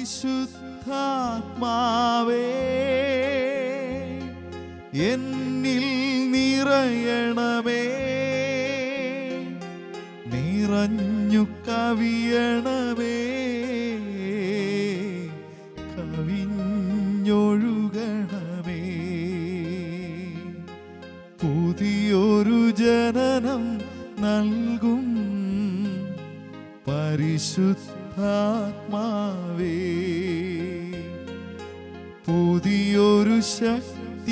പരിശുദ്ധാത്മാവേ എന്നിൽ നിറയണമേ, നിറഞ്ഞു കവിയണമേ, കവിഞ്ഞൊഴുകണമേ. പുതിയൊരു ജനനം നൽകും പരിശുദ്ധാത്മാവേ, പുതിയൊരു ശക്തിയിലുണരാ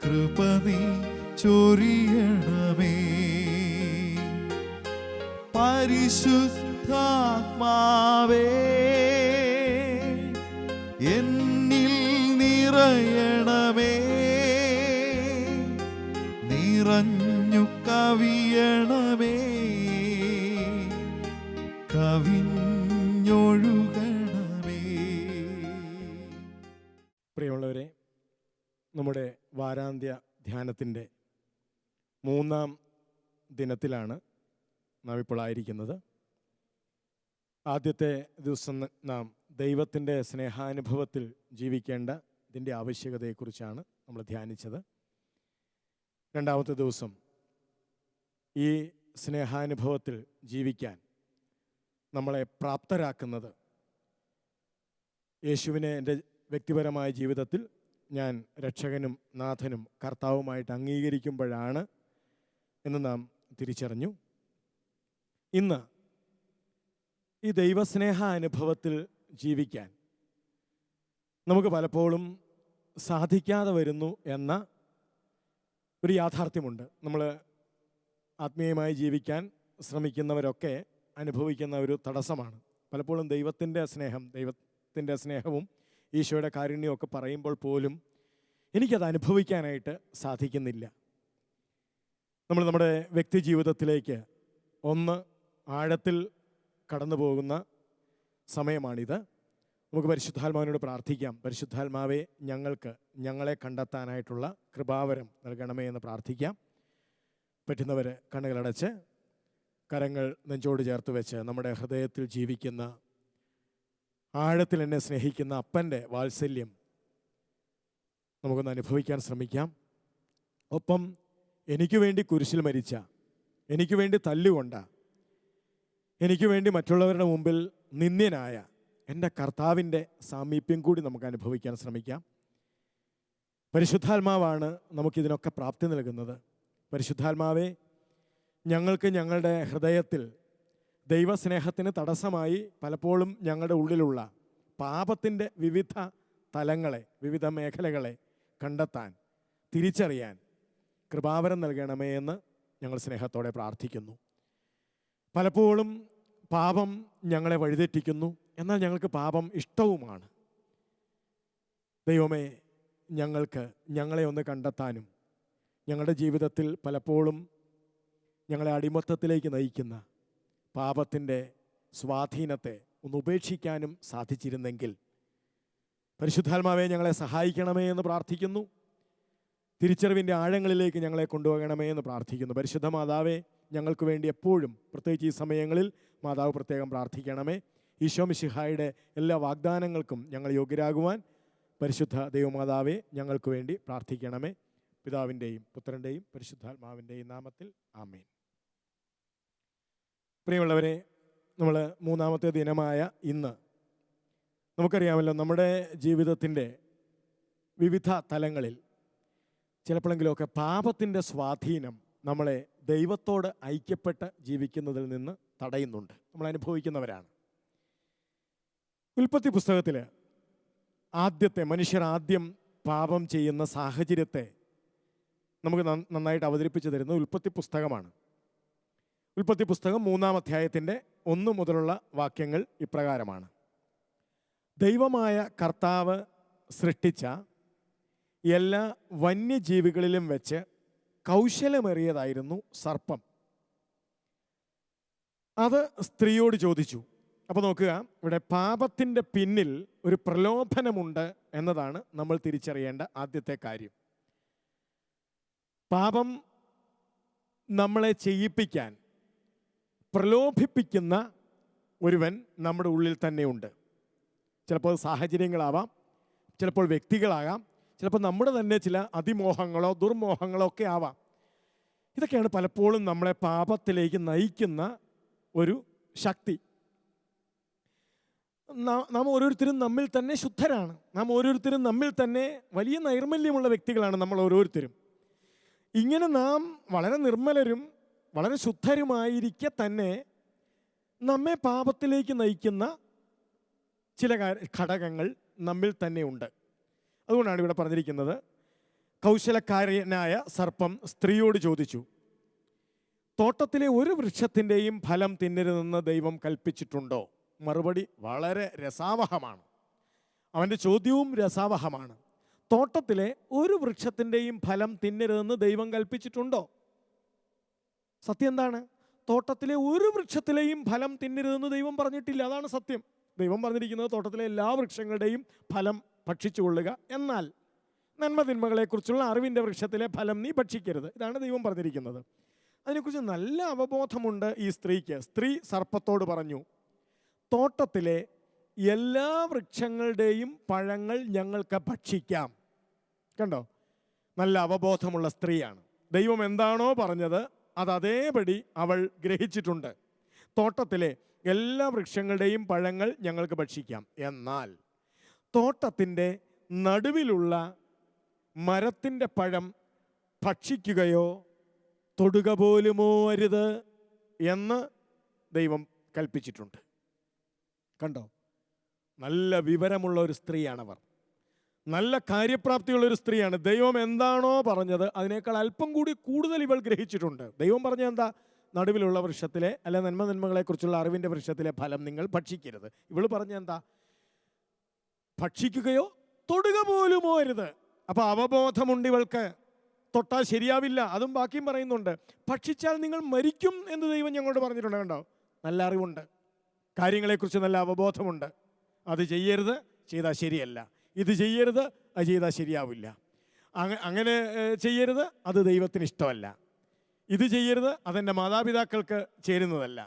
കൃപ നീ ചൊരിയണമേ. പരിശുദ്ധാത്മാവേ എന്നിൽ നിറയണമേ, നിറഞ്ഞു കവിയണമേ, കവിഞ്ഞൊഴുകണമേ. പ്രിയമുള്ളവരെ, നമ്മുടെ വാരാന്ത്യ ധ്യാനത്തിൻ്റെ 3-ാം ദിനത്തിലാണ് നാം ഇപ്പോൾ ആയിരിക്കുന്നത്. ആദ്യത്തെ ദിവസം നാം ദൈവത്തിൻ്റെ സ്നേഹാനുഭവത്തിൽ ജീവിക്കേണ്ട ഇതിൻ്റെ ആവശ്യകതയെക്കുറിച്ചാണ് നമ്മൾ ധ്യാനിച്ചത്. രണ്ടാമത്തെ ദിവസം ഈ സ്നേഹാനുഭവത്തിൽ ജീവിക്കാൻ നമ്മളെ പ്രാപ്തരാക്കുന്നത് യേശുവിനെ എൻ്റെ വ്യക്തിപരമായ ജീവിതത്തിൽ ഞാൻ രക്ഷകനും നാഥനും കർത്താവുമായിട്ട് അംഗീകരിക്കുമ്പോഴാണ് എന്ന് നാം തിരിച്ചറിഞ്ഞു. ഇന്ന് ഈ ദൈവസ്നേഹ അനുഭവത്തിൽ ജീവിക്കാൻ നമുക്ക് പലപ്പോഴും സാധിക്കാതെ വരുന്നു എന്ന ഒരു യാഥാർത്ഥ്യമുണ്ട്. നമ്മൾ ആത്മീയമായി ജീവിക്കാൻ ശ്രമിക്കുന്നവരൊക്കെ അനുഭവിക്കുന്ന ഒരു തടസ്സമാണ്. പലപ്പോഴും ദൈവത്തിൻ്റെ സ്നേഹവും ഈശോയുടെ കാരുണ്യവും ഒക്കെ പറയുമ്പോൾ പോലും എനിക്കത് അനുഭവിക്കാനായിട്ട് സാധിക്കുന്നില്ല. നമ്മൾ നമ്മുടെ വ്യക്തി ജീവിതത്തിലേക്ക് ഒന്ന് ആഴത്തിൽ കടന്നു പോകുന്ന സമയമാണിത്. നമുക്ക് പരിശുദ്ധാത്മാവിനോട് പ്രാർത്ഥിക്കാം. പരിശുദ്ധാത്മാവെ, ഞങ്ങളെ കണ്ടെത്താനായിട്ടുള്ള കൃപാവരം നൽകണമേ എന്ന് പ്രാർത്ഥിക്കാം. പറ്റുന്നവർ കണ്ണുകളടച്ച് കരങ്ങൾ നെഞ്ചോട് ചേർത്ത് വെച്ച് നമ്മുടെ ഹൃദയത്തിൽ ജീവിക്കുന്ന, ആഴത്തിൽ എന്നെ സ്നേഹിക്കുന്ന അപ്പൻ്റെ വാത്സല്യം നമുക്കൊന്ന് അനുഭവിക്കാൻ ശ്രമിക്കാം. ഒപ്പം എനിക്ക് വേണ്ടി കുരിശിൽ മരിച്ച, എനിക്ക് വേണ്ടി തല്ലുകൊണ്ട, എനിക്ക് വേണ്ടി മറ്റുള്ളവരുടെ മുമ്പിൽ നിന്ദ്യനായ എൻ്റെ കർത്താവിൻ്റെ സാമീപ്യം കൂടി നമുക്ക് അനുഭവിക്കാൻ ശ്രമിക്കാം. പരിശുദ്ധാത്മാവാണ് നമുക്കിതിനൊക്കെ പ്രാപ്തി നൽകുന്നത്. പരിശുദ്ധാത്മാവെ, ഞങ്ങൾക്ക് ഞങ്ങളുടെ ഹൃദയത്തിൽ ദൈവസ്നേഹത്തിന് തടസ്സമായി പലപ്പോഴും ഞങ്ങളുടെ ഉള്ളിലുള്ള പാപത്തിൻ്റെ വിവിധ തലങ്ങളെ, വിവിധ മേഖലകളെ കണ്ടെത്താൻ, തിരിച്ചറിയാൻ കൃപാവരം നൽകണമേ എന്ന് ഞങ്ങൾ സ്നേഹത്തോടെ പ്രാർത്ഥിക്കുന്നു. പലപ്പോഴും പാപം ഞങ്ങളെ വഴിതെറ്റിക്കുന്നു, എന്നാൽ ഞങ്ങൾക്ക് പാപം ഇഷ്ടവുമാണ്. ദൈവമേ, ഞങ്ങളെ ഒന്ന് കണ്ടെത്താനും ഞങ്ങളുടെ ജീവിതത്തിൽ പലപ്പോഴും ഞങ്ങളെ അടിമത്തത്തിലേക്ക് നയിക്കുന്ന പാപത്തിൻ്റെ സ്വാധീനത്തെ ഒന്ന് ഉപേക്ഷിക്കാനും സാധിച്ചിരുന്നെങ്കിൽ പരിശുദ്ധാത്മാവെ ഞങ്ങളെ സഹായിക്കണമേ എന്ന് പ്രാർത്ഥിക്കുന്നു. തിരിച്ചറിവിൻ്റെ ആഴങ്ങളിലേക്ക് ഞങ്ങളെ കൊണ്ടുപോകണമേ എന്ന് പ്രാർത്ഥിക്കുന്നു. പരിശുദ്ധ മാതാവേ, ഞങ്ങൾക്ക് വേണ്ടി എപ്പോഴും, പ്രത്യേകിച്ച് ഈ സമയങ്ങളിൽ മാതാവ് പ്രത്യേകം പ്രാർത്ഥിക്കണമേ. ഈശോ മിശിഹായുടെ എല്ലാ വാഗ്ദാനങ്ങൾക്കും ഞങ്ങൾ യോഗ്യരാകുവാൻ പരിശുദ്ധ ദൈവമാതാവേ ഞങ്ങൾക്ക് വേണ്ടി പ്രാർത്ഥിക്കണമേ. പിതാവിൻ്റെയും പുത്രൻ്റെയും പരിശുദ്ധാത്മാവിൻ്റെയും നാമത്തിൽ ആമേൻ. പ്രിയമുള്ളവരെ, നമ്മൾ 3-ാമത്തെ ദിനമായ ഇന്ന് നമുക്കറിയാമല്ലോ, നമ്മുടെ ജീവിതത്തിൻ്റെ വിവിധ തലങ്ങളിൽ ചിലപ്പോഴെങ്കിലുമൊക്കെ പാപത്തിൻ്റെ സ്വാധീനം നമ്മളെ ദൈവത്തോട് ഐക്യപ്പെട്ട് ജീവിക്കുന്നതിൽ നിന്ന് തടയുന്നുണ്ട്. നമ്മൾ അനുഭവിക്കുന്നവരാണ്. ഉൽപ്പത്തി പുസ്തകത്തിൽ മനുഷ്യർ ആദ്യം പാപം ചെയ്യുന്ന സാഹചര്യത്തെ നമുക്ക് നന്നായിട്ട് അവതരിപ്പിച്ചു തരുന്നത് ഉൽപ്പത്തി പുസ്തകമാണ്. ഉൽപ്പത്തി പുസ്തകം 3-ാം അധ്യായത്തിൻ്റെ 1 മുതലുള്ള വാക്യങ്ങൾ ഇപ്രകാരമാണ്: ദൈവമായ കർത്താവ് സൃഷ്ടിച്ച എല്ലാ വന്യജീവികളിലും വെച്ച് കൗശലമേറിയതായിരുന്നു സർപ്പം. അത് സ്ത്രീയോട് ചോദിച്ചു. അപ്പോൾ നോക്കുക, ഇവിടെ പാപത്തിൻ്റെ പിന്നിൽ ഒരു പ്രലോഭനമുണ്ട് എന്നതാണ് നമ്മൾ തിരിച്ചറിയേണ്ട ആദ്യത്തെ കാര്യം. പാപം നമ്മളെ ചെയ്യിപ്പിക്കാൻ പ്രലോഭിപ്പിക്കുന്ന ഒരുവൻ നമ്മുടെ ഉള്ളിൽ തന്നെയുണ്ട്. ചിലപ്പോൾ സാഹചര്യങ്ങളാവാം, ചിലപ്പോൾ വ്യക്തികളാകാം, ചിലപ്പോൾ നമ്മുടെ തന്നെ ചില അതിമോഹങ്ങളോ ദുർമോഹങ്ങളോ ഒക്കെ ആവാം. ഇതൊക്കെയാണ് പലപ്പോഴും നമ്മളെ പാപത്തിലേക്ക് നയിക്കുന്ന ഒരു ശക്തി. നാം ഓരോരുത്തരും നമ്മിൽ തന്നെ ശുദ്ധരാണ്. നാം ഓരോരുത്തരും നമ്മിൽ തന്നെ വലിയ നൈർമല്യമുള്ള വ്യക്തികളാണ് നമ്മൾ ഓരോരുത്തരും. ഇങ്ങനെ നാം വളരെ നിർമ്മലരും വളരെ ശുദ്ധരുമായിരിക്കെ തന്നെ നമ്മെ പാപത്തിലേക്ക് നയിക്കുന്ന ചില ഘടകങ്ങൾ നമ്മിൽ തന്നെ ഉണ്ട്. അതുകൊണ്ടാണ് ഇവിടെ പറഞ്ഞിരിക്കുന്നത്, കൗശലക്കാരനായ സർപ്പം സ്ത്രീയോട് ചോദിച്ചു, തോട്ടത്തിലെ ഒരു വൃക്ഷത്തിൻ്റെയും ഫലം തിന്നരുതെന്ന് ദൈവം കൽപ്പിച്ചിട്ടുണ്ടോ? മറുപടി വളരെ രസാവഹമാണ്. അവൻ്റെ ചോദ്യവും രസാവഹമാണ്. തോട്ടത്തിലെ ഒരു വൃക്ഷത്തിൻ്റെയും ഫലം തിന്നരുതെന്ന് ദൈവം കൽപ്പിച്ചിട്ടുണ്ടോ? സത്യം എന്താണ്? തോട്ടത്തിലെ ഒരു വൃക്ഷത്തിലെയും ഫലം തിന്നരുതെന്ന് ദൈവം പറഞ്ഞിട്ടില്ല. അതാണ് സത്യം. ദൈവം പറഞ്ഞിരിക്കുന്നത് തോട്ടത്തിലെ എല്ലാ വൃക്ഷങ്ങളുടെയും ഫലം ഭക്ഷിച്ചു കൊള്ളുക, എന്നാൽ നന്മതിന്മകളെക്കുറിച്ചുള്ള അറിവിൻ്റെ വൃക്ഷത്തിലെ ഫലം നീ ഭക്ഷിക്കരുത്. ഇതാണ് ദൈവം പറഞ്ഞിരിക്കുന്നത്. അതിനെക്കുറിച്ച് നല്ല അവബോധമുണ്ട് ഈ സ്ത്രീക്ക്. സ്ത്രീ സർപ്പത്തോട് പറഞ്ഞു, തോട്ടത്തിലെ എല്ലാ വൃക്ഷങ്ങളുടെയും പഴങ്ങൾ ഞങ്ങൾക്ക് ഭക്ഷിക്കാം. കണ്ടോ, നല്ല അവബോധമുള്ള സ്ത്രീയാണ്. ദൈവം എന്താണോ പറഞ്ഞത് അത് അതേപടി അവൾ ഗ്രഹിച്ചിട്ടുണ്ട്. തോട്ടത്തിലെ എല്ലാ വൃക്ഷങ്ങളുടെയും പഴങ്ങൾ ഞങ്ങൾക്ക് ഭക്ഷിക്കാം, എന്നാൽ തോട്ടത്തിൻ്റെ നടുവിലുള്ള മരത്തിൻ്റെ പഴം ഭക്ഷിക്കുകയോ തൊടുക പോലുമോ അരുത് എന്ന് ദൈവം കൽപ്പിച്ചിട്ടുണ്ട്. കണ്ടോ, നല്ല വിവരമുള്ള ഒരു സ്ത്രീയാണവർ. നല്ല കാര്യപ്രാപ്തിയുള്ള ഒരു സ്ത്രീയാണ്. ദൈവം എന്താണോ പറഞ്ഞത് അതിനേക്കാൾ അല്പം കൂടി കൂടുതൽ ഇവൾ ഗ്രഹിച്ചിട്ടുണ്ട്. ദൈവം പറഞ്ഞത് എന്താ? നടുവിലുള്ള വൃക്ഷത്തിലെ അല്ല നന്മതിന്മകളെക്കുറിച്ചുള്ള അറിവിൻ്റെ വൃക്ഷത്തിലെ ഫലം നിങ്ങൾ ഭക്ഷിക്കരുത്. ഇവൾ പറഞ്ഞ എന്താ? ഭക്ഷിക്കുകയോ തൊടുക പോലുമോ അരുത്. അപ്പോൾ അവബോധമുണ്ട് ഇവൾക്ക്. തൊട്ടാൽ ശരിയാവില്ല, അതും ബാക്കിയും പറയുന്നുണ്ട്. ഭക്ഷിച്ചാൽ നിങ്ങൾ മരിക്കും എന്ന് ദൈവം ഞങ്ങളോട് പറഞ്ഞിട്ടുണ്ട്. കണ്ടോ, നല്ല അറിവുണ്ട്, കാര്യങ്ങളെക്കുറിച്ച് നല്ല അവബോധമുണ്ട്. അത് ചെയ്യരുത്, ചെയ്താൽ ശരിയല്ല. ഇത് ചെയ്യരുത്, അത് ചെയ്താൽ ശരിയാവില്ല. അങ്ങനെ ചെയ്യരുത്, അത് ദൈവത്തിന് ഇഷ്ടമല്ല. ഇത് ചെയ്യരുത്, അതെൻ്റെ മാതാപിതാക്കൾക്ക് ചേരുന്നതല്ല.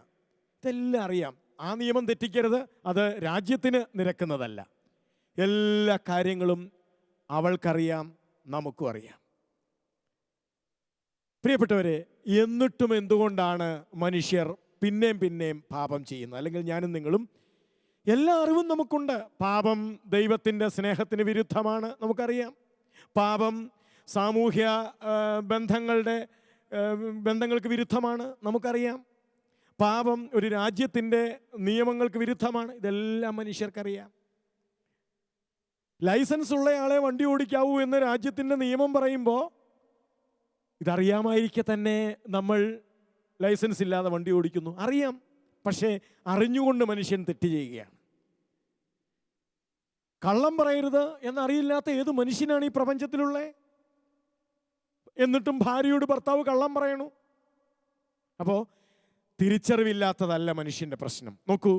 ഇതെല്ലാം അറിയാം. ആ നിയമം തെറ്റിക്കരുത്, അത് രാജ്യത്തിന് നിരക്കുന്നതല്ല. എല്ലാ കാര്യങ്ങളും അവൾക്കറിയാം, നമുക്കും അറിയാം. പ്രിയപ്പെട്ടവരെ, എന്നിട്ടും എന്തുകൊണ്ടാണ് മനുഷ്യർ പിന്നെയും പിന്നെയും പാപം ചെയ്യുന്നത്? അല്ലെങ്കിൽ ഞാനും നിങ്ങളും എല്ലാ അറിവും നമുക്കുണ്ട്. പാപം ദൈവത്തിൻ്റെ സ്നേഹത്തിന് വിരുദ്ധമാണ്, നമുക്കറിയാം. പാപം സാമൂഹ്യ ബന്ധങ്ങൾക്ക് വിരുദ്ധമാണ്, നമുക്കറിയാം. പാപം ഒരു രാജ്യത്തിൻ്റെ നിയമങ്ങൾക്ക് വിരുദ്ധമാണ്, ഇതെല്ലാം മനുഷ്യർക്കറിയാം. ലൈസൻസ് ഉള്ളയാളെ വണ്ടി ഓടിക്കാവൂ എന്ന് രാജ്യത്തിൻ്റെ നിയമം പറയുമ്പോൾ ഇതറിയാമായിരിക്കെ തന്നെ നമ്മൾ ലൈസൻസ് ഇല്ലാതെ വണ്ടി ഓടിക്കുന്നു. അറിയാം, പക്ഷേ അറിഞ്ഞുകൊണ്ട് മനുഷ്യൻ തെറ്റ് ചെയ്യുകയാണ്. കള്ളം പറയരുത് എന്നറിയില്ലാത്ത ഏത് മനുഷ്യനാണ് ഈ പ്രപഞ്ചത്തിലുള്ളത്? എന്നിട്ടും ഭാര്യയോട് ഭർത്താവ് കള്ളം പറയണു. അപ്പോൾ തിരിച്ചറിവില്ലാത്തതല്ല മനുഷ്യൻ്റെ പ്രശ്നം. നോക്കൂ,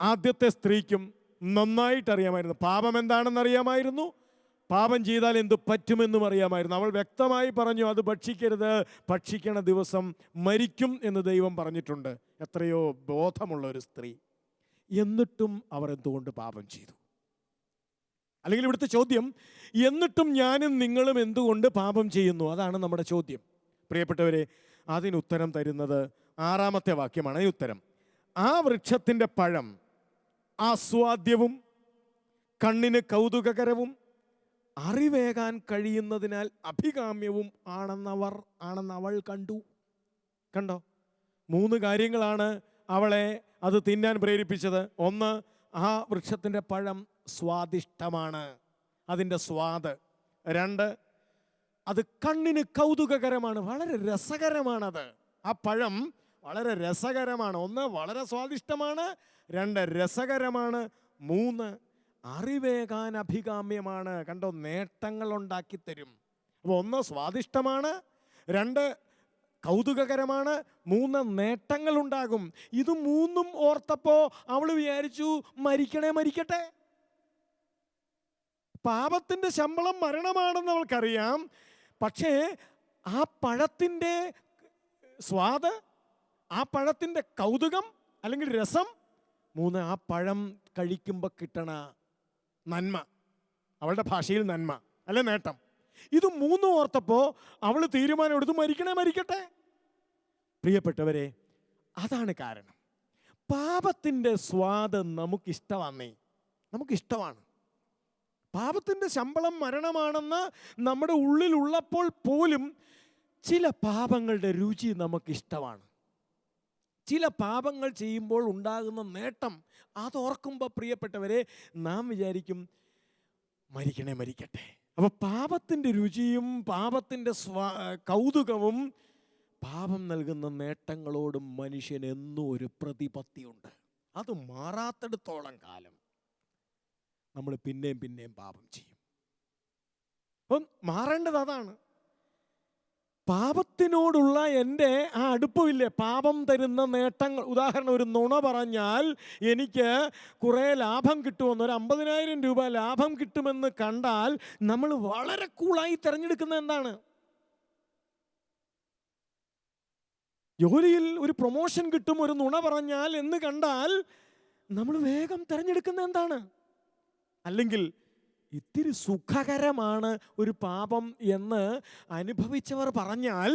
ആദ്യത്തെ സ്ത്രീക്കും നന്നായിട്ട് അറിയാമായിരുന്നു പാപം എന്താണെന്ന് അറിയാമായിരുന്നു, പാപം ചെയ്താൽ എന്ത് പറ്റുമെന്നും അറിയാമായിരുന്നു. അവൾ വ്യക്തമായി പറഞ്ഞു, അത് ഭക്ഷിക്കരുത്, ഭക്ഷിക്കണ ദിവസം മരിക്കും എന്ന് ദൈവം പറഞ്ഞിട്ടുണ്ട്. എത്രയോ ബോധമുള്ള ഒരു സ്ത്രീ. എന്നിട്ടും അവർ എന്തുകൊണ്ട് പാപം ചെയ്തു? അല്ലെങ്കിൽ ഇവിടുത്തെ ചോദ്യം, എന്നിട്ടും ഞാനും നിങ്ങളും എന്തുകൊണ്ട് പാപം ചെയ്യുന്നു? അതാണ് നമ്മുടെ ചോദ്യം. പ്രിയപ്പെട്ടവരെ, അതിനുത്തരം തരുന്നത് 6-ാമത്തെ വാക്യമാണ്. ഈ ഉത്തരം, ആ വൃക്ഷത്തിൻ്റെ പഴം ആസ്വാദ്യവും കണ്ണിന് കൗതുകകരവും അറിവേകാൻ കഴിയുന്നതിനാൽ അഭികാമ്യവും ആണെന്നവൾ കണ്ടു. കണ്ടോ, 3 കാര്യങ്ങളാണ് അവളെ അത് തിന്നാൻ പ്രേരിപ്പിച്ചത്. 1, ആ വൃക്ഷത്തിൻ്റെ പഴം സ്വാദിഷ്ടമാണ്, അതിൻ്റെ സ്വാദ്. 2, അത് കണ്ണിന് കൗതുകകരമാണ്, വളരെ രസകരമാണത്. ആ പഴം വളരെ രസകരമാണ്. 1, വളരെ സ്വാദിഷ്ടമാണ്. 2, രസകരമാണ്. 3, അറിവേകാൻ അഭികാമ്യമാണ്. കണ്ടോ, നേട്ടങ്ങൾ ഉണ്ടാക്കി തരും. അപ്പോൾ 1 സ്വാദിഷ്ടമാണ്, 2 കൗതുകകരമാണ്, 3 നേട്ടങ്ങൾ ഉണ്ടാകും. ഇത് 3ഉം ഓർത്തപ്പോൾ അവൾ വിചാരിച്ചു, മരിക്കട്ടെ. പാപത്തിൻ്റെ ശമ്പളം മരണമാണെന്ന് അവൾക്കറിയാം. പക്ഷേ ആ പഴത്തിൻ്റെ സ്വാദ്, ആ പഴത്തിൻ്റെ കൗതുകം അല്ലെങ്കിൽ രസം 3, ആ പഴം കഴിക്കുമ്പോൾ കിട്ടണ നന്മ, അവളുടെ ഭാഷയിൽ നന്മ അല്ലെ നേട്ടം. ഇത് 3 ഓർത്തപ്പോൾ അവൾ തീരുമാനം എടുത്ത് മരിക്കണേ മരിക്കട്ടെ. പ്രിയപ്പെട്ടവരെ, അതാണ് കാരണം. പാപത്തിൻ്റെ സ്വാദ് നമുക്കിഷ്ടമാണേ, നമുക്കിഷ്ടമാണ്. പാപത്തിൻ്റെ ശമ്പളം മരണമാണെന്ന് നമ്മുടെ ഉള്ളിലുള്ളപ്പോൾ പോലും ചില പാപങ്ങളുടെ രുചി നമുക്കിഷ്ടമാണ്. ചില പാപങ്ങൾ ചെയ്യുമ്പോൾ ഉണ്ടാകുന്ന നേട്ടം അതോർക്കുമ്പോൾ പ്രിയപ്പെട്ടവരെ നാം വിചാരിക്കും മരിക്കണേ മരിക്കട്ടെ. അപ്പോൾ പാപത്തിൻ്റെ രുചിയും പാപത്തിൻ്റെ കൗതുകവും പാപം നൽകുന്ന നേട്ടങ്ങളോടും മനുഷ്യന് എന്നും ഒരു പ്രതിപത്തിയുണ്ട്. അത് മാറാത്തിടത്തോളം കാലം നമ്മൾ പിന്നെയും പിന്നെയും പാപം ചെയ്യും. അപ്പം മാറേണ്ടത് അതാണ്. പാപത്തിനോടുള്ള എൻ്റെ ആ അടുപ്പമില്ലേ, പാപം തരുന്ന നേട്ടങ്ങൾ. ഉദാഹരണം, ഒരു നുണ പറഞ്ഞാൽ എനിക്ക് കുറേ ലാഭം കിട്ടുമെന്ന്, ഒരു 50,000 രൂപ ലാഭം കിട്ടുമെന്ന് കണ്ടാൽ നമ്മൾ വളരെ കൂളായി തിരഞ്ഞെടുക്കുന്നത് എന്താണ്? ജോലിയിൽ ഒരു പ്രൊമോഷൻ കിട്ടും ഒരു നുണ പറഞ്ഞാൽ എന്ന് കണ്ടാൽ നമ്മൾ വേഗം തിരഞ്ഞെടുക്കുന്നത് എന്താണ്? അല്ലെങ്കിൽ ഇത്തിരി സുഖകരമാണ് ഒരു പാപം എന്ന് അനുഭവിച്ചവർ പറഞ്ഞാൽ,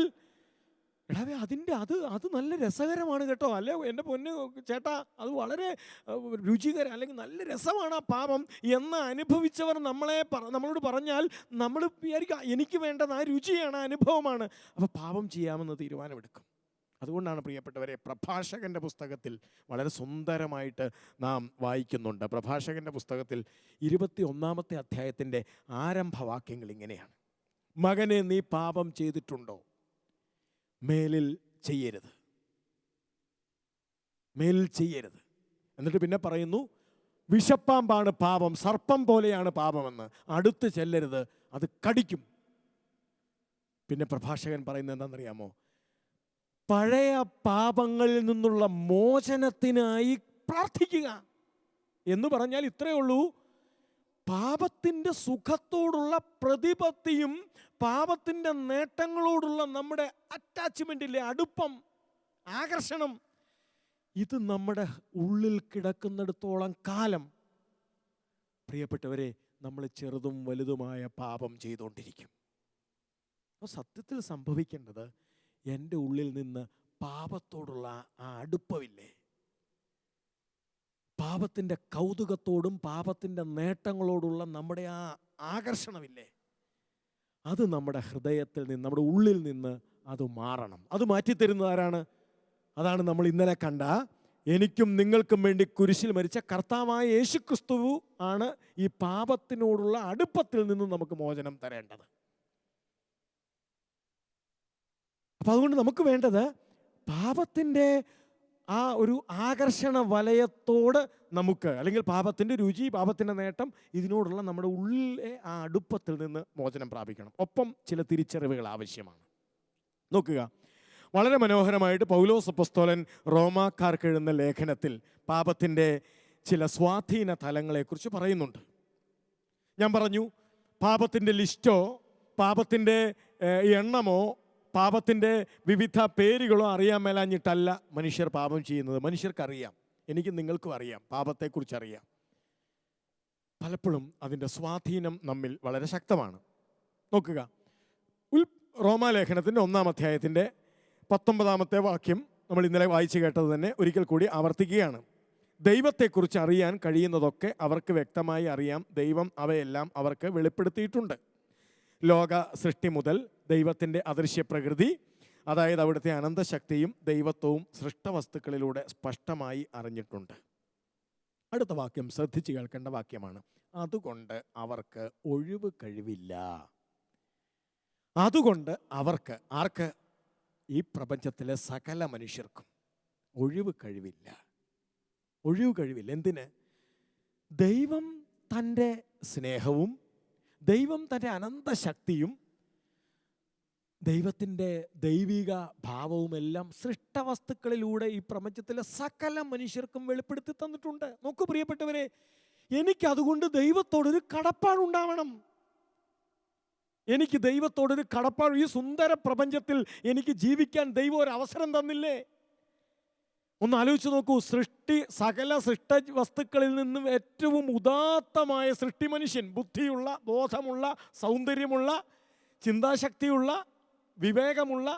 എടാവേ അത് നല്ല രസകരമാണ് കേട്ടോ, അല്ലെ എൻ്റെ പൊന്ന് ചേട്ടാ, അത് വളരെ രുചികരം അല്ലെങ്കിൽ നല്ല രസമാണ് ആ പാപം എന്ന് അനുഭവിച്ചവർ നമ്മളോട് പറഞ്ഞാൽ നമ്മൾ വിചാരിക്കുക എനിക്ക് വേണ്ടത് ആ രുചിയാണ്, അനുഭവമാണ്. അപ്പോൾ പാപം ചെയ്യാമെന്ന് തീരുമാനമെടുക്കും. അതുകൊണ്ടാണ് പ്രിയപ്പെട്ടവരെ പ്രഭാഷകൻ്റെ പുസ്തകത്തിൽ വളരെ സുന്ദരമായിട്ട് നാം വായിക്കുന്നുണ്ട്. പ്രഭാഷകൻ്റെ പുസ്തകത്തിൽ 21-ാമത്തെ അധ്യായത്തിൻ്റെ ആരംഭവാക്യങ്ങൾ ഇങ്ങനെയാണ്: മകനെ, നീ പാപം ചെയ്തിട്ടുണ്ടോ? മേലിൽ ചെയ്യരുത്, മേലിൽ ചെയ്യരുത്. എന്നിട്ട് പിന്നെ പറയുന്നു, വിഷപ്പാമ്പാണ് പാപം, സർപ്പം പോലെയാണ് പാപമെന്ന്, അടുത്ത് ചെല്ലരുത്, അത് കടിക്കും. പിന്നെ പ്രഭാഷകൻ പറയുന്നത് എന്താണെന്നറിയാമോ? പഴയ പാപങ്ങളിൽ നിന്നുള്ള മോചനത്തിനായി പ്രാർത്ഥിക്കുക എന്ന് പറഞ്ഞാൽ ഇത്രയേ ഉള്ളൂ. പാപത്തിൻ്റെ സുഖത്തോടുള്ള പ്രതിപത്തിയും പാപത്തിൻ്റെ നേട്ടങ്ങളോടുള്ള നമ്മുടെ അറ്റാച്ച്മെൻറ്റിലെ അടുപ്പം, ആകർഷണം, ഇത് നമ്മുടെ ഉള്ളിൽ കിടക്കുന്നിടത്തോളം കാലം പ്രിയപ്പെട്ടവരെ നമ്മൾ ചെറുതും വലുതുമായ പാപം ചെയ്തുകൊണ്ടിരിക്കും. അപ്പോൾ സത്യത്തിൽ സംഭവിക്കേണ്ടത്, എൻ്റെ ഉള്ളിൽ നിന്ന് പാപത്തോടുള്ള ആ അടുപ്പമില്ലേ, പാപത്തിൻ്റെ കൗതുകത്തോടും പാപത്തിൻ്റെ നേട്ടങ്ങളോടുള്ള നമ്മുടെ ആ ആകർഷണമില്ലേ, അത് നമ്മുടെ ഹൃദയത്തിൽ നിന്ന്, നമ്മുടെ ഉള്ളിൽ നിന്ന് അത് മാറണം. അത് മാറ്റിത്തരുന്നത് ആരാണ്? അതാണ് നമ്മൾ ഇന്നലെ കണ്ട, എനിക്കും നിങ്ങൾക്കും വേണ്ടി കുരിശിൽ മരിച്ച കർത്താവായ യേശുക്രിസ്തു ആണ് ഈ പാപത്തിനോടുള്ള അടുപ്പത്തിൽ നിന്ന് നമുക്ക് മോചനം തരേണ്ടത്. അപ്പം അതുകൊണ്ട് നമുക്ക് വേണ്ടത് പാപത്തിൻ്റെ ആ ഒരു ആകർഷണ വലയത്തോട് നമുക്ക്, അല്ലെങ്കിൽ പാപത്തിൻ്റെ രുചി, പാപത്തിൻ്റെ നേട്ടം, ഇതിനോടുള്ള നമ്മുടെ ഉള്ളിലെ ആ അടുപ്പത്തിൽ നിന്ന് മോചനം പ്രാപിക്കണം. ഒപ്പം ചില തിരിച്ചറിവുകൾ ആവശ്യമാണ്. നോക്കുക, വളരെ മനോഹരമായിട്ട് പൗലോസ് അപ്പോസ്തലൻ റോമാക്കാർക്ക് എഴുതുന്ന ലേഖനത്തിൽ പാപത്തിൻ്റെ ചില സ്വാധീന തലങ്ങളെക്കുറിച്ച് പറയുന്നുണ്ട്. ഞാൻ പറഞ്ഞു, പാപത്തിൻ്റെ ലിസ്റ്റോ പാപത്തിൻ്റെ എണ്ണമോ പാപത്തിൻ്റെ വിവിധ പേരുകളോ അറിയാൻ മേലാഞ്ഞിട്ടല്ല മനുഷ്യർ പാപം ചെയ്യുന്നത്. മനുഷ്യർക്കറിയാം, എനിക്കും നിങ്ങൾക്കും അറിയാം, പാപത്തെക്കുറിച്ചറിയാം. പലപ്പോഴും അതിൻ്റെ സ്വാധീനം നമ്മിൽ വളരെ ശക്തമാണ്. നോക്കുക, റോമാലേഖനത്തിൻ്റെ 1-ാം അധ്യായത്തിൻ്റെ 19-ാമത്തെ വാക്യം നമ്മൾ ഇന്നലെ വായിച്ചു കേട്ടത് തന്നെ ഒരിക്കൽ കൂടി ആവർത്തിക്കുകയാണ്. ദൈവത്തെക്കുറിച്ച് അറിയാൻ കഴിയുന്നതൊക്കെ അവർക്ക് വ്യക്തമായി അറിയാം, ദൈവം അവയെല്ലാം അവർക്ക് വെളിപ്പെടുത്തിയിട്ടുണ്ട്. ലോക സൃഷ്ടി മുതൽ ദൈവത്തിൻ്റെ അദൃശ്യ പ്രകൃതി, അതായത് അവിടുത്തെ അനന്തശക്തിയും ദൈവത്വവും സൃഷ്ടവസ്തുക്കളിലൂടെ സ്പഷ്ടമായി അറിഞ്ഞിട്ടുണ്ട്. അടുത്ത വാക്യം ശ്രദ്ധിച്ച് കേൾക്കേണ്ട വാക്യമാണ്. അതുകൊണ്ട് അവർക്ക് ഒഴിവ് കഴിവില്ല. അതുകൊണ്ട് അവർക്ക്, ആർക്ക്? ഈ പ്രപഞ്ചത്തിലെ സകല മനുഷ്യർക്കും ഒഴിവ് കഴിവില്ല. ഒഴിവ് കഴിവില്ല. എന്തിന്? ദൈവം തൻ്റെ സ്നേഹവും ദൈവം തൻ്റെ അനന്തശക്തിയും ദൈവത്തിൻ്റെ ദൈവിക ഭാവവുമെല്ലാം സൃഷ്ടവസ്തുക്കളിലൂടെ ഈ പ്രപഞ്ചത്തിലെ സകല മനുഷ്യർക്കും വെളിപ്പെടുത്തി തന്നിട്ടുണ്ട്. നോക്കൂ പ്രിയപ്പെട്ടവരെ, എനിക്കതുകൊണ്ട് ദൈവത്തോടൊരു കടപ്പാടുണ്ടാവണം. എനിക്ക് ദൈവത്തോടൊരു കടപ്പാട്. ഈ സുന്ദര പ്രപഞ്ചത്തിൽ എനിക്ക് ജീവിക്കാൻ ദൈവം ഒരു അവസരം തന്നില്ലേ? ഒന്ന് ആലോചിച്ച് നോക്കൂ, സകല സൃഷ്ട വസ്തുക്കളിൽ നിന്നും ഏറ്റവും ഉദാത്തമായ സൃഷ്ടി മനുഷ്യൻ. ബുദ്ധിയുള്ള, ബോധമുള്ള, സൗന്ദര്യമുള്ള, ചിന്താശക്തിയുള്ള, വിവേകമുള്ള,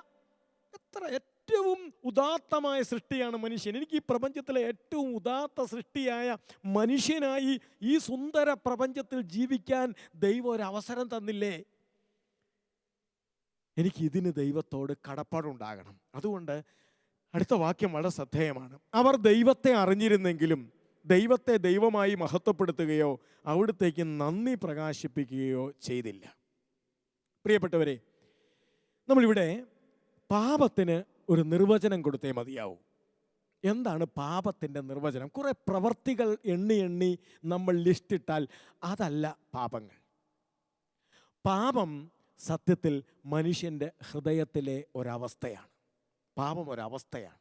ഏറ്റവും ഉദാത്തമായ സൃഷ്ടിയാണ് മനുഷ്യൻ. എനിക്ക് ഈ പ്രപഞ്ചത്തിലെ ഏറ്റവും ഉദാത്ത സൃഷ്ടിയായ മനുഷ്യനായി ഈ സുന്ദര പ്രപഞ്ചത്തിൽ ജീവിക്കാൻ ദൈവം ഒരു അവസരം തന്നില്ലേ? എനിക്ക് ഇതിന് ദൈവത്തോട് കടപ്പാടുണ്ടാകണം. അതുകൊണ്ട് അടുത്ത വാക്യം വളരെ ശ്രദ്ധേയമാണ്. അവർ ദൈവത്തെ അറിഞ്ഞിരുന്നെങ്കിലും ദൈവത്തെ ദൈവമായി മഹത്വപ്പെടുത്തുകയോ അവിടുത്തേക്ക് നന്ദി പ്രകാശിപ്പിക്കുകയോ ചെയ്തില്ല. പ്രിയപ്പെട്ടവരെ, നമ്മളിവിടെ പാപത്തിന് ഒരു നിർവചനം കൊടുത്തേ മതിയാവൂ. എന്താണ് പാപത്തിൻ്റെ നിർവചനം? കുറേ പ്രവർത്തികൾ എണ്ണി എണ്ണി നമ്മൾ ലിസ്റ്റിട്ടാൽ അതല്ല പാപങ്ങൾ. പാപം സത്യത്തിൽ മനുഷ്യൻ്റെ ഹൃദയത്തിലെ ഒരവസ്ഥയാണ്. പാപം ഒരവസ്ഥയാണ്.